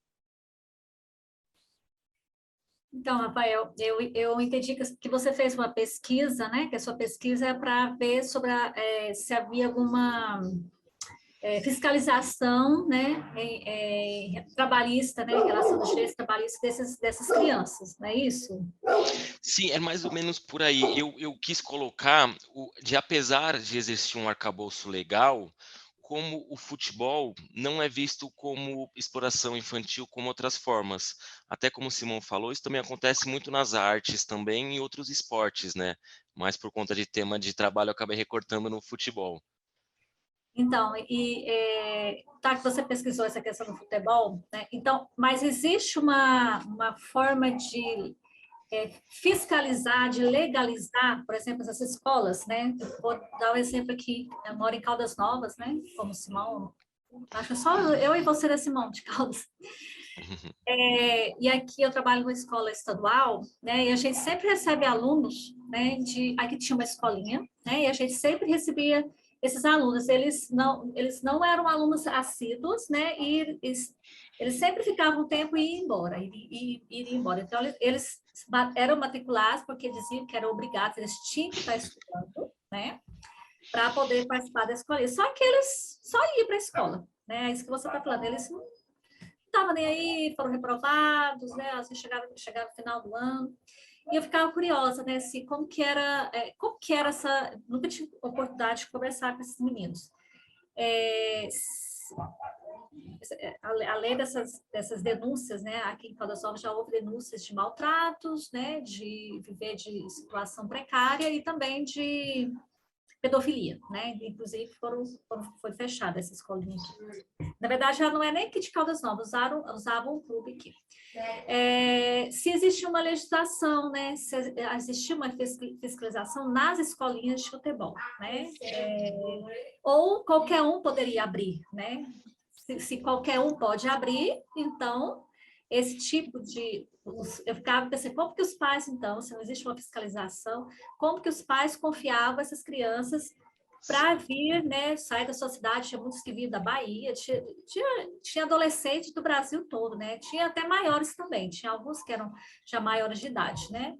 Então, Rafael, eu entendi que você fez uma pesquisa, né? Que a sua pesquisa é para ver sobre se havia alguma fiscalização, né? Trabalhista, né? Em relação aos direitos trabalhistas dessas crianças, não é isso? Sim, é mais ou menos por aí. Eu quis colocar, apesar de existir um arcabouço legal, como o futebol não é visto como exploração infantil como outras formas. Até como o Simão falou, isso também acontece muito nas artes também e outros esportes, né? Mas por conta de tema de trabalho, eu acabei recortando no futebol. Então, tá que você pesquisou essa questão do futebol, né? Então, mas existe uma forma de fiscalizar, de legalizar, por exemplo, essas escolas, né? Eu vou dar um exemplo aqui, eu moro em Caldas Novas, né? Como Simão, acho que só eu e você, né, Simão, de Caldas. E aqui eu trabalho numa escola estadual, né? E a gente sempre recebe alunos, né? Aqui tinha uma escolinha, né? E a gente sempre recebia esses alunos. Eles não eram alunos assíduos, né? E eles sempre ficavam um tempo e iam embora. Então, eles eram matriculados porque diziam que eram obrigados, eles tinham que estar estudando, né? Para poder participar da escola. Só que eles só iam para a escola, né? É isso que você está falando. Eles não estavam nem aí, foram reprovados, né? Assim, chegaram no final do ano. E eu ficava curiosa, né? Assim, como que era essa... Nunca tive oportunidade de conversar com esses meninos. Além dessas denúncias, né? Aqui em Caldas Novas já houve denúncias de maltratos, né? De viver de situação precária e também de pedofilia, né? Inclusive foi fechada essa escolinha aqui. Na verdade, já não é nem aqui de Caldas Novas, usavam um clube aqui. Se existe uma legislação, né? Se existir uma fiscalização nas escolinhas de futebol, né? Ou qualquer um poderia abrir, né? Se qualquer um pode abrir, então esse tipo de... Eu ficava pensando, como que os pais, então, se não existe uma fiscalização, como que os pais confiavam essas crianças para vir, né, sair da sua cidade? Tinha muitos que vinham da Bahia, tinha adolescentes do Brasil todo, né? Tinha até maiores também, tinha alguns que eram já maiores de idade, né?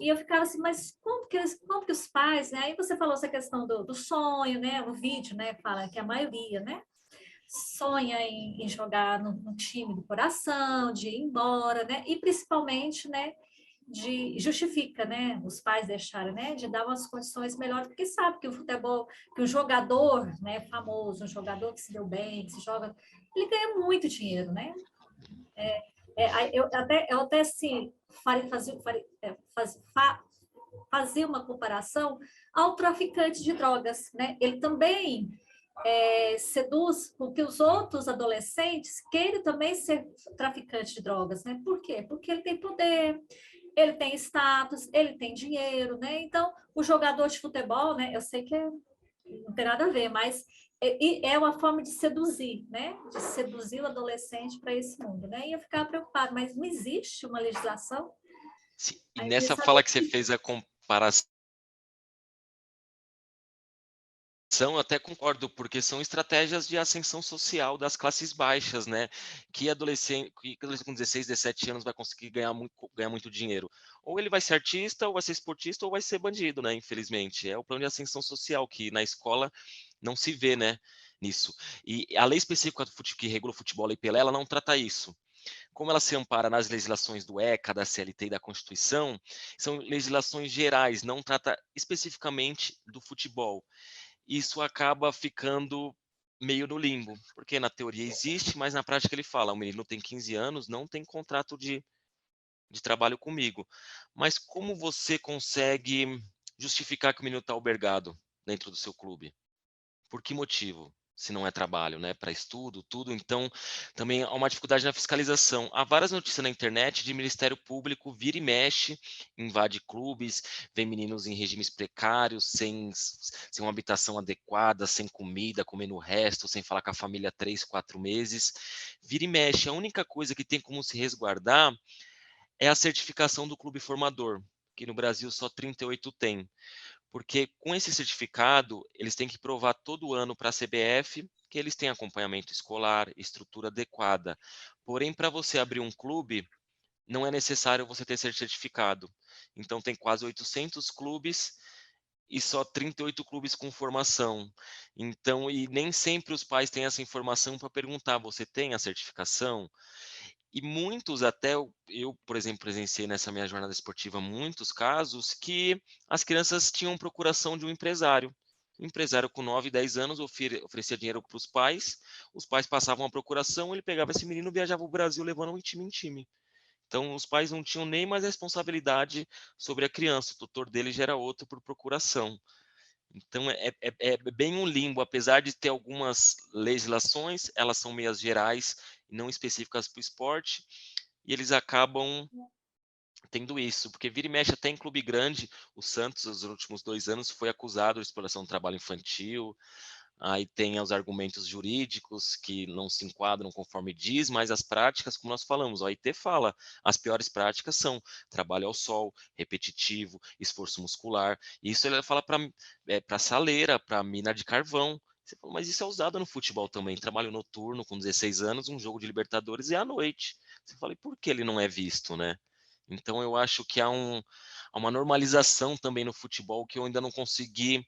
E eu ficava assim, mas como que os pais, né? Aí você falou essa questão do sonho, né? O vídeo, né? Fala que a maioria, né? Sonha em jogar no time do coração, de ir embora, né? E principalmente, né? Justifica, né? Os pais deixarem, né? De dar umas condições melhores, porque sabe que o futebol, que o jogador, né? Famoso, um jogador que se deu bem, que se joga, ele ganha muito dinheiro, né? Eu até assim, fazia uma comparação ao traficante de drogas, né? Ele também seduz com que os outros adolescentes queiram também ser traficante de drogas, né? Por quê? Porque ele tem poder, ele tem status, ele tem dinheiro, né? Então, o jogador de futebol, né? Eu sei que não tem nada a ver, mas é uma forma de seduzir, né? De seduzir o adolescente para esse mundo, né? E eu ficava preocupada, mas não existe uma legislação? Sim, e nessa fala que você fez a comparação, eu até concordo, porque são estratégias de ascensão social das classes baixas, né? Que adolescente com 16, 17 anos vai conseguir ganhar muito dinheiro. Ou ele vai ser artista, ou vai ser esportista, ou vai ser bandido, né? Infelizmente. É o plano de ascensão social, que na escola não se vê, né? Nisso. E a lei específica que regula o futebol, a Lei Pelé, ela não trata isso. Como ela se ampara nas legislações do ECA, da CLT e da Constituição, são legislações gerais, não trata especificamente do futebol. Isso acaba ficando meio no limbo, porque na teoria existe, mas na prática ele fala, o menino tem 15 anos, não tem contrato de trabalho comigo. Mas como você consegue justificar que o menino está albergado dentro do seu clube? Por que motivo? Se não é trabalho, né? Para estudo, tudo. Então, também há uma dificuldade na fiscalização. Há várias notícias na internet de Ministério Público vira e mexe, invade clubes, vê meninos em regimes precários, sem uma habitação adequada, sem comida, comendo o resto, sem falar com a família 3, 4 meses. Vira e mexe. A única coisa que tem como se resguardar é a certificação do clube formador, que no Brasil só 38 tem. Porque com esse certificado, eles têm que provar todo ano para a CBF que eles têm acompanhamento escolar, estrutura adequada. Porém, para você abrir um clube, não é necessário você ter certificado. Então, tem quase 800 clubes e só 38 clubes com formação. Então, e nem sempre os pais têm essa informação para perguntar, você tem a certificação? E muitos até, eu, por exemplo, presenciei nessa minha jornada esportiva muitos casos que as crianças tinham procuração de um empresário. O empresário com 9, 10 anos oferecia dinheiro para os pais passavam a procuração, ele pegava esse menino e viajava o Brasil levando um time em time. Então, os pais não tinham nem mais responsabilidade sobre a criança, o tutor dele já era outro por procuração. Então, é bem um limbo, apesar de ter algumas legislações, elas são meias gerais, não específicas para o esporte, e eles acabam tendo isso, porque vira e mexe até em clube grande, o Santos, nos últimos 2 anos, foi acusado de exploração do trabalho infantil, aí tem os argumentos jurídicos que não se enquadram conforme diz, mas as práticas, como nós falamos, a OIT fala, as piores práticas são trabalho ao sol, repetitivo, esforço muscular, isso ele fala para saleira, para mina de carvão. Você fala, mas isso é usado no futebol também, trabalho noturno com 16 anos, um jogo de Libertadores é à noite. Você fala, e por que ele não é visto, né? Então eu acho que há uma normalização também no futebol que eu ainda não consegui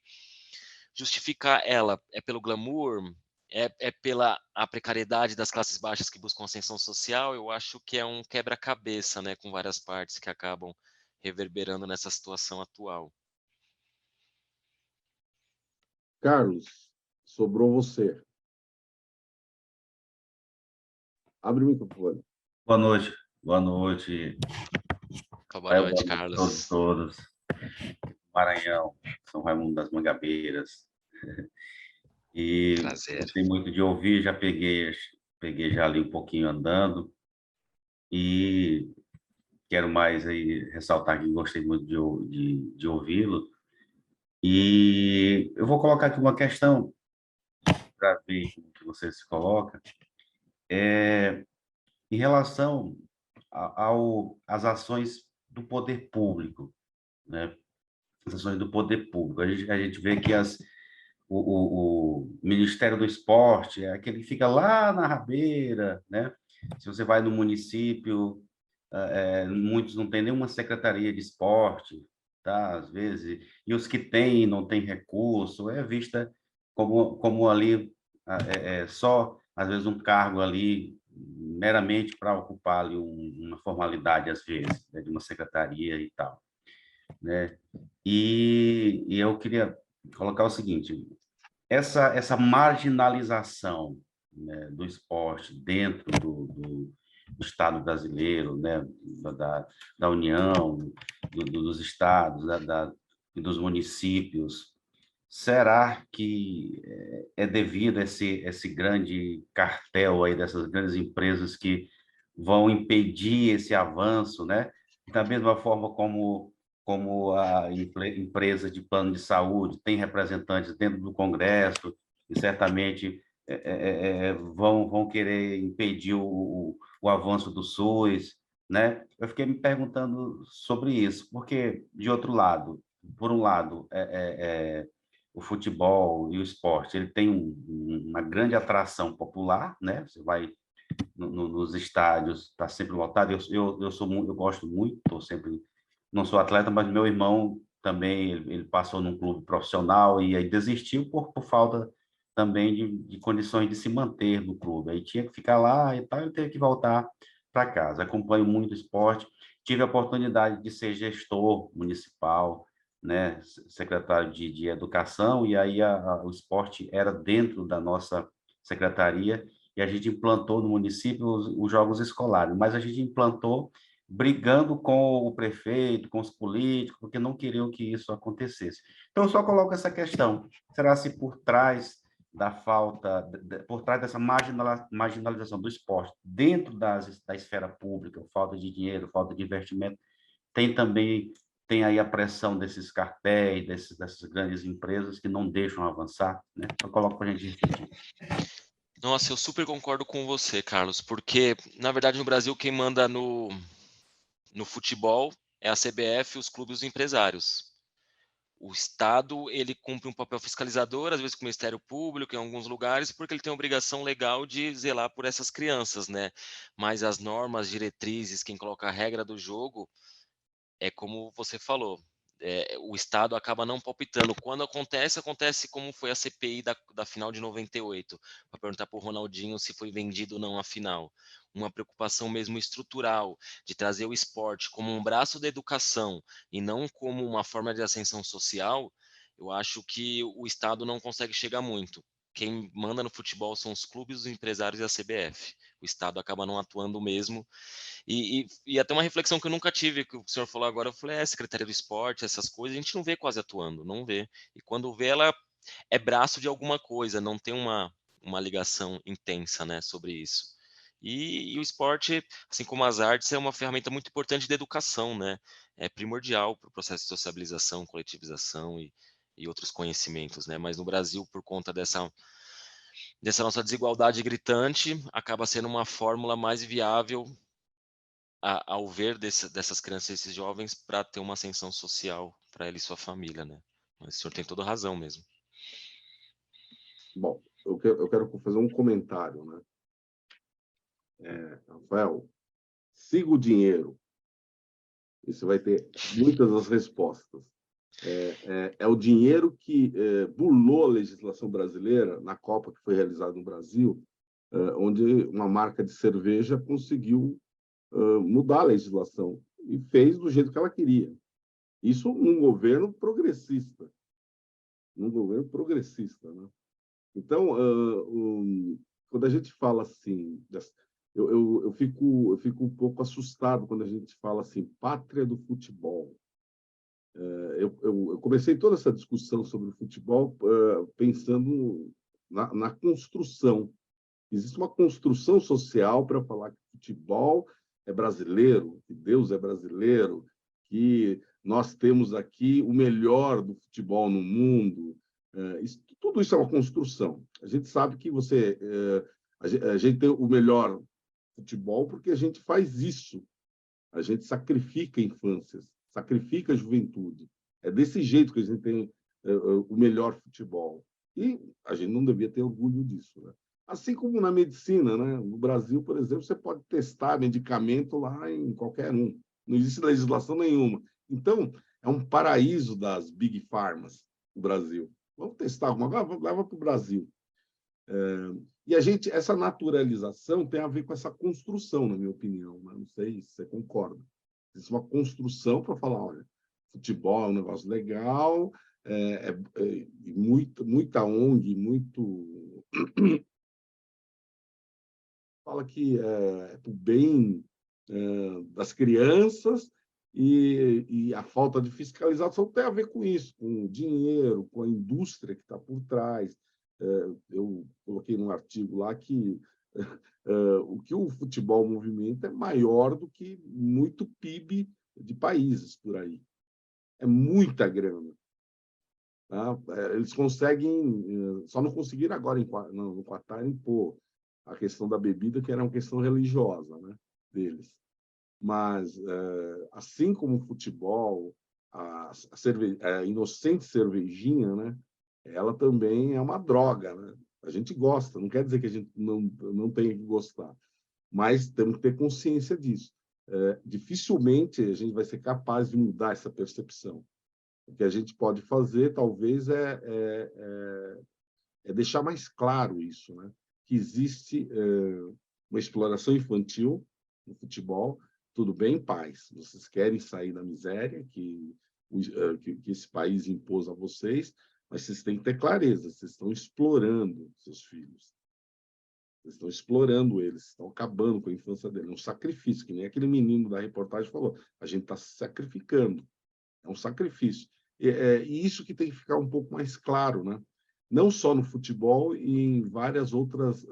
justificar ela. É pelo glamour, é pela a precariedade das classes baixas que buscam ascensão social. Eu acho que é um quebra-cabeça, né, com várias partes que acabam reverberando nessa situação atual. Carlos, sobrou você. Abre o microfone. Boa noite. Boa noite. Boa noite, Carlos. Todos. Maranhão, São Raimundo das Mangabeiras. E Prazer. gostei muito de ouvir, já peguei já ali um pouquinho andando, e quero mais aí ressaltar que gostei muito de ouvi-lo. E eu vou colocar aqui uma questão para ver como que você se coloca, em relação às ações do poder público, né? As ações do poder público. A gente vê que o Ministério do Esporte é aquele que fica lá na rabeira, né? Se você vai no município, muitos não têm nenhuma secretaria de esporte, tá? Às vezes, e os que têm não têm recurso, é vista como ali só, às vezes, um cargo ali meramente para ocupar ali uma formalidade, às vezes, né, de uma secretaria e tal, né? E eu queria colocar o seguinte: essa marginalização, né, do esporte dentro do Estado brasileiro, né, da União, dos estados, e dos municípios, será que é devido a esse grande cartel aí dessas grandes empresas que vão impedir esse avanço, né? Da mesma forma como a empresa de plano de saúde tem representantes dentro do Congresso e certamente vão querer impedir o avanço do SUS, né? Eu fiquei me perguntando sobre isso, porque, de outro lado, por um lado, o futebol e o esporte, ele tem uma grande atração popular, né? Você vai nos estádios, está sempre lotado. Eu gosto muito, estou sempre, não sou atleta, mas meu irmão também, ele passou num clube profissional e aí desistiu por falta também de condições de se manter no clube. Aí tinha que ficar lá e tal, e teve que voltar para casa. Acompanho muito esporte, tive a oportunidade de ser gestor municipal, né, secretário de Educação, e aí o esporte era dentro da nossa secretaria, e a gente implantou no município os jogos escolares, mas a gente implantou brigando com o prefeito, com os políticos, porque não queriam que isso acontecesse. Então, eu só coloco essa questão: será se por trás da falta, por trás dessa marginalização do esporte dentro da esfera pública, falta de dinheiro, falta de investimento, tem aí a pressão desses cartéis, dessas grandes empresas que não deixam avançar, né? Eu coloco para a gente refletir. Nossa, eu super concordo com você, Carlos, porque, na verdade, no Brasil, quem manda no futebol é a CBF, os clubes e os empresários. O Estado, ele cumpre um papel fiscalizador, às vezes com o Ministério Público, em alguns lugares, porque ele tem a obrigação legal de zelar por essas crianças, né? Mas as normas, diretrizes, quem coloca a regra do jogo, é como você falou, o Estado acaba não palpitando. Quando acontece como foi a CPI da final de 98, para perguntar para o Ronaldinho se foi vendido ou não a final. Uma preocupação mesmo estrutural, de trazer o esporte como um braço da educação e não como uma forma de ascensão social. Eu acho que o Estado não consegue chegar muito. Quem manda no futebol são os clubes, os empresários e a CBF. O Estado acaba não atuando mesmo. E até uma reflexão que eu nunca tive, que o senhor falou agora, eu falei, Secretaria do Esporte, essas coisas, a gente não vê quase atuando, não vê. E quando vê, ela é braço de alguma coisa, não tem uma ligação intensa, né, sobre isso. E o esporte, assim como as artes, é uma ferramenta muito importante de educação, né? É primordial para o processo de sociabilização, coletivização e outros conhecimentos, né? Mas no Brasil, por conta dessa nossa desigualdade gritante, acaba sendo uma fórmula mais viável ao ver dessas crianças, esses jovens, para ter uma ascensão social para ele e sua família, né? Mas o senhor tem toda razão mesmo. Bom, eu quero fazer um comentário, né? Rafael, siga o dinheiro. E você vai ter muitas das respostas. É o dinheiro que burlou a legislação brasileira na Copa que foi realizada no Brasil, onde uma marca de cerveja conseguiu mudar a legislação e fez do jeito que ela queria. Isso num governo progressista. Num governo progressista, né? Então, quando a gente fala assim, eu fico um pouco assustado quando a gente fala assim, pátria do futebol. Eu comecei toda essa discussão sobre o futebol pensando na construção. Existe uma construção social para falar que o futebol é brasileiro, que Deus é brasileiro, que nós temos aqui o melhor do futebol no mundo. Tudo isso é uma construção. A gente sabe que a gente tem o melhor futebol porque a gente faz isso. A gente sacrifica infâncias, sacrifica a juventude. É desse jeito que a gente tem o melhor futebol. E a gente não devia ter orgulho disso, né? Assim como na medicina, né? No Brasil, por exemplo, você pode testar medicamento lá em qualquer um. Não existe legislação nenhuma. Então, é um paraíso das big pharmas, o Brasil. Vamos testar alguma coisa? Leva para o Brasil. E essa naturalização tem a ver com essa construção, na minha opinião, né? Não sei se você concorda. Existe uma construção para falar, olha, futebol é um negócio legal, muita ONG, muito... fala que é para o bem das crianças e a falta de fiscalização tem a ver com isso, com o dinheiro, com a indústria que está por trás. Eu coloquei num artigo lá que o que o futebol movimenta é maior do que muito PIB de países por aí. É muita grana. Tá? Eles conseguem, só não conseguiram agora no Qatar impor a questão da bebida, que era uma questão religiosa, né, deles. Mas, assim como o futebol, a inocente cervejinha, né, ela também é uma droga, né? A gente gosta, não quer dizer que a gente não tenha que gostar, mas temos que ter consciência disso. Dificilmente a gente vai ser capaz de mudar essa percepção. O que a gente pode fazer, talvez, é deixar mais claro isso, né? Que existe uma exploração infantil no futebol. Tudo bem, pais, vocês querem sair da miséria que esse país impôs a vocês, mas vocês têm que ter clareza, vocês estão explorando seus filhos. Vocês estão explorando eles, estão acabando com a infância deles. É um sacrifício, que nem aquele menino da reportagem falou. A gente está se sacrificando. É um sacrifício. E isso que tem que ficar um pouco mais claro, né? Não só no futebol e em vários outros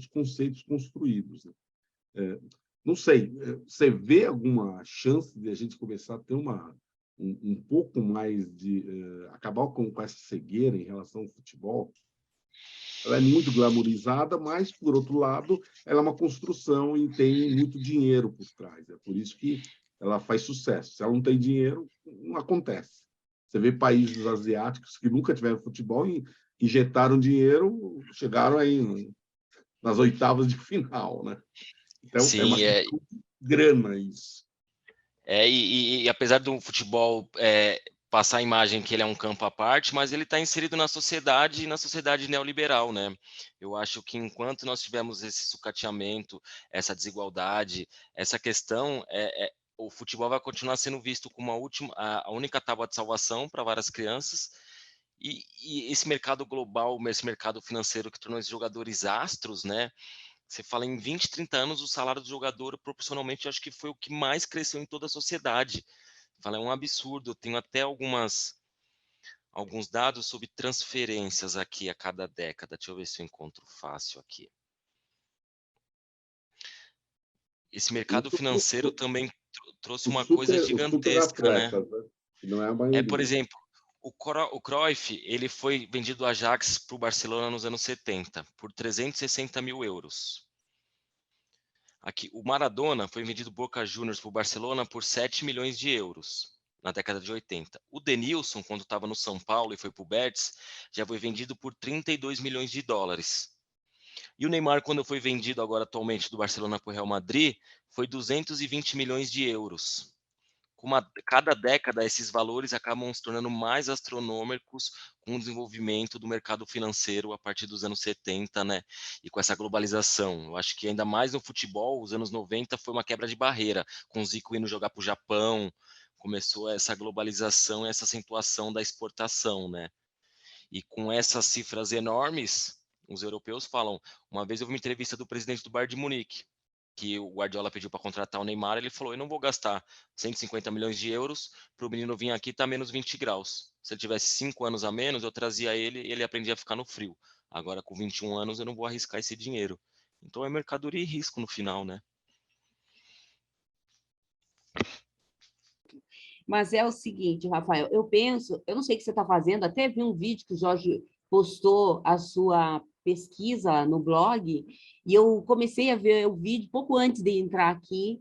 conceitos construídos. Né? Não sei, você vê alguma chance de a gente começar a ter um pouco mais de... acabar com essa cegueira em relação ao futebol? Ela é muito glamourizada, mas, por outro lado, ela é uma construção e tem muito dinheiro por trás. É por isso que ela faz sucesso. Se ela não tem dinheiro, não acontece. Você vê países asiáticos que nunca tiveram futebol e injetaram dinheiro, chegaram aí nas oitavas de final, né? Então, sim, é uma questão de grana isso. E apesar do futebol passar a imagem que ele é um campo à parte, mas ele está inserido na sociedade e na sociedade neoliberal, né? Eu acho que enquanto nós tivermos esse sucateamento, essa desigualdade, essa questão, o futebol vai continuar sendo visto como a única tábua de salvação para várias crianças. E esse mercado global, esse mercado financeiro que tornou esses jogadores astros, né? Você fala em 20, 30 anos, o salário do jogador, proporcionalmente, eu acho que foi o que mais cresceu em toda a sociedade. Fala, é um absurdo. Eu tenho até alguns dados sobre transferências aqui a cada década. Deixa eu ver se eu encontro fácil aqui. Esse mercado financeiro também trouxe uma coisa gigantesca, né? Não é a maioria. Por exemplo, o Cruyff, ele foi vendido do Ajax para o Barcelona nos anos 70 por 360 mil euros. Aqui, o Maradona foi vendido do Boca Juniors para o Barcelona por 7 milhões de euros na década de 80. O Denilson, quando estava no São Paulo e foi para o Betis, já foi vendido por 32 milhões de dólares. E o Neymar, quando foi vendido agora atualmente do Barcelona para o Real Madrid, foi 220 milhões de euros. Cada década, esses valores acabam se tornando mais astronômicos com o desenvolvimento do mercado financeiro a partir dos anos 70, né? E com essa globalização. Eu acho que ainda mais no futebol, os anos 90 foi uma quebra de barreira, com o Zico indo jogar para o Japão, começou essa globalização, essa acentuação da exportação, né? E com essas cifras enormes, os europeus falam... Uma vez eu vi uma entrevista do presidente do Bayern de Munique, que o Guardiola pediu para contratar o Neymar, ele falou, eu não vou gastar 150 milhões de euros para o menino vir aqui, tá menos 20 graus. Se ele tivesse 5 anos a menos, eu trazia ele e ele aprendia a ficar no frio. Agora, com 21 anos, eu não vou arriscar esse dinheiro. Então, é mercadoria e risco no final, né? Mas é o seguinte, Rafael, eu penso, eu não sei o que você está fazendo, até vi um vídeo que o Jorge postou a sua pesquisa no blog, e eu comecei a ver o vídeo pouco antes de entrar aqui,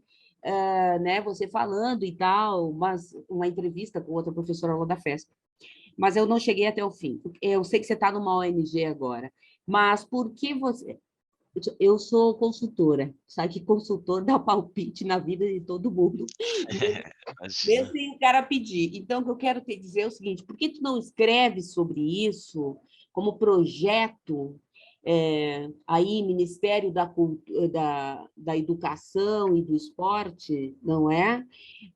né, você falando e tal, mas uma entrevista com outra professora lá da FESP. Mas eu não cheguei até o fim. Eu sei que você está numa ONG agora, mas por que você... Eu sou consultora, sabe que consultor dá palpite na vida de todo mundo, mesmo sem o cara pedir. Então, o que eu quero te dizer é o seguinte, por que tu não escreve sobre isso como projeto, aí, Ministério da Educação e do Esporte, não é?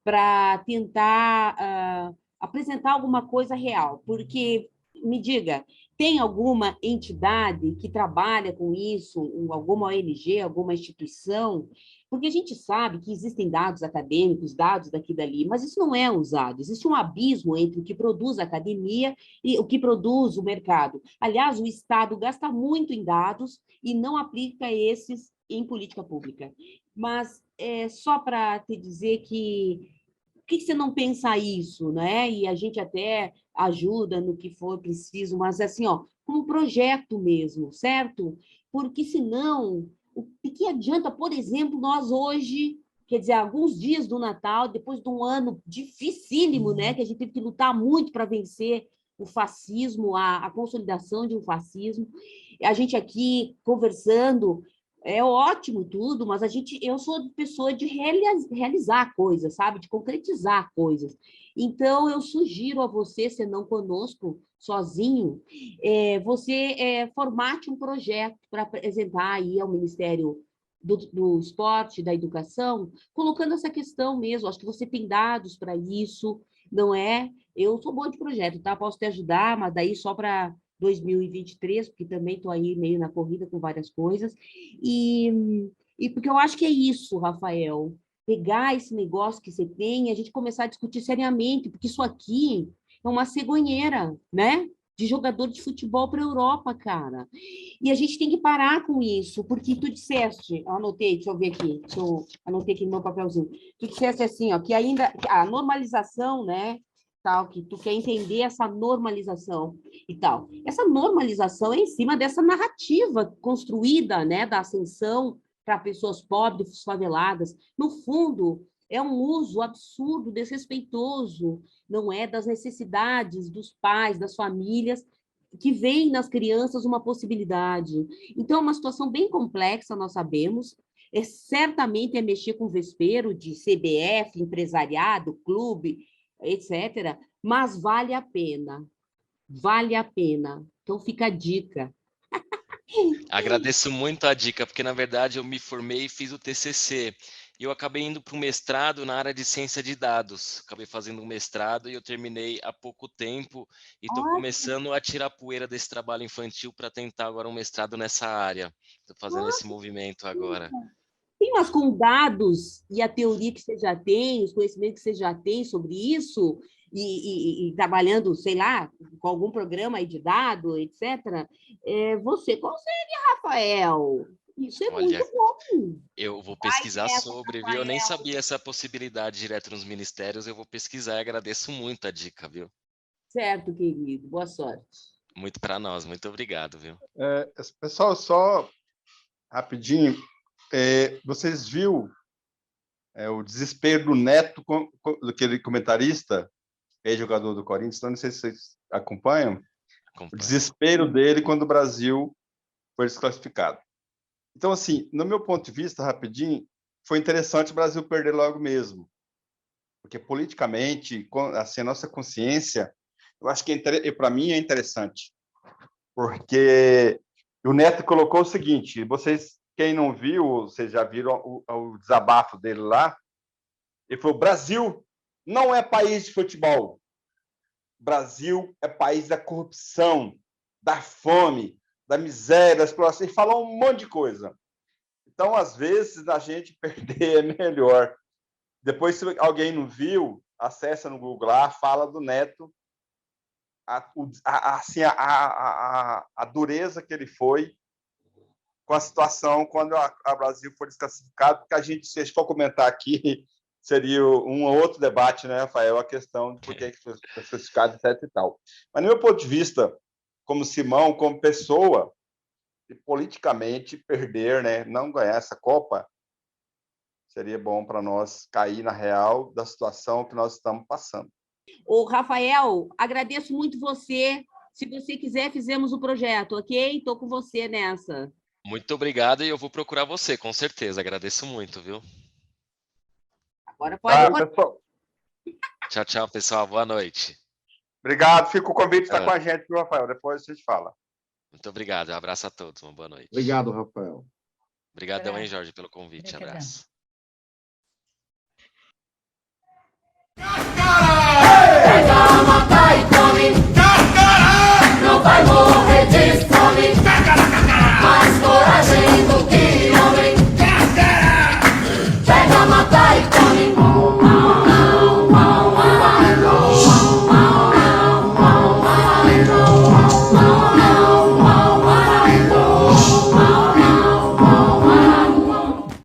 Para tentar apresentar alguma coisa real, porque, me diga, tem alguma entidade que trabalha com isso, alguma ONG, alguma instituição? Porque a gente sabe que existem dados acadêmicos, dados daqui e dali, mas isso não é usado. Existe um abismo entre o que produz a academia e o que produz o mercado. Aliás, o Estado gasta muito em dados e não aplica esses em política pública. Mas só para te dizer que por que você não pensa isso, né? E a gente até ajuda no que for preciso, mas assim, ó, como projeto mesmo, certo? Porque senão, o que adianta, por exemplo, nós hoje, quer dizer, alguns dias do Natal, depois de um ano dificílimo, né? Que a gente teve que lutar muito para vencer o fascismo, a consolidação de um fascismo, a gente aqui conversando. É ótimo tudo, mas eu sou pessoa de realizar coisas, sabe? De concretizar coisas. Então, eu sugiro a você, se não conosco, sozinho, você formate um projeto para apresentar aí ao Ministério do Esporte, da Educação, colocando essa questão mesmo. Acho que você tem dados para isso, não é? Eu sou boa de projeto, tá? Posso te ajudar, mas daí só para 2023, porque também estou aí meio na corrida com várias coisas, e porque eu acho que é isso, Rafael, pegar esse negócio que você tem e a gente começar a discutir seriamente, porque isso aqui é uma cegonheira, né? De jogador de futebol para a Europa, cara. E a gente tem que parar com isso, porque tu disseste, anotei, deixa eu ver aqui, anotei aqui no meu papelzinho, tu disseste assim, ó, que ainda a normalização, né? Tal, que tu quer entender essa normalização e tal. Essa normalização é em cima dessa narrativa construída, né, da ascensão para pessoas pobres, faveladas. No fundo, é um uso absurdo, desrespeitoso, não é, das necessidades dos pais, das famílias, que veem nas crianças uma possibilidade. Então, é uma situação bem complexa, nós sabemos, certamente é mexer com o vespeiro de CBF, empresariado, clube, etc., mas vale a pena. Vale a pena. Então, fica a dica. Agradeço muito a dica, porque, na verdade, eu me formei e fiz o TCC. E eu acabei indo para um mestrado na área de ciência de dados. Acabei fazendo um mestrado e eu terminei há pouco tempo e estou começando a tirar poeira desse trabalho infantil para tentar agora um mestrado nessa área. Estou fazendo esse movimento agora. Sim, mas com dados e a teoria que você já tem, os conhecimentos que você já tem sobre isso, e trabalhando, sei lá, com algum programa aí de dados, etc., você consegue, Rafael. Isso é muito bom. Eu vou pesquisar sobre, viu? Eu nem sabia essa possibilidade direto nos ministérios, eu vou pesquisar e agradeço muito a dica, viu? Certo, querido. Boa sorte. Muito para nós, muito obrigado, viu? Pessoal, só rapidinho, vocês viram o desespero do Neto, daquele comentarista, ex-jogador do Corinthians, então não sei se vocês acompanham, o desespero dele quando o Brasil foi desclassificado. Então, assim, no meu ponto de vista, rapidinho, foi interessante o Brasil perder logo mesmo, porque politicamente, assim, a nossa consciência, eu acho que para mim é interessante, porque o Neto colocou o seguinte, quem não viu, vocês já viram o desabafo dele lá, ele falou, Brasil não é país de futebol, Brasil é país da corrupção, da fome, da miséria, da exploração, ele falou um monte de coisa. Então, às vezes, a gente perder é melhor. Depois, se alguém não viu, acessa no Google lá, fala do Neto, a dureza que ele foi com a situação quando a Brasil foi desclassificado, porque a gente, se a gente for comentar aqui, seria um outro debate, né, Rafael, a questão de por que foi desclassificado, etc. e tal. Mas, no meu ponto de vista, como Simão, como pessoa, e politicamente perder, né, não ganhar essa Copa, seria bom para nós cair na real da situação que nós estamos passando. Ô, Rafael, agradeço muito você. Se você quiser, fizemos o projeto, ok? Estou com você nessa. Muito obrigado e eu vou procurar você, com certeza. Agradeço muito, viu? Agora pode... pessoal. Tchau, tchau, pessoal. Boa noite. Obrigado. Fica o convite, está com a gente, viu, Rafael? Depois a gente fala. Muito obrigado. Um abraço a todos. Uma boa noite. Obrigado, Rafael. Obrigadão, hein, Jorge, pelo convite. Abraço. Pega, mata e come. Não vai morrer de fome. Mas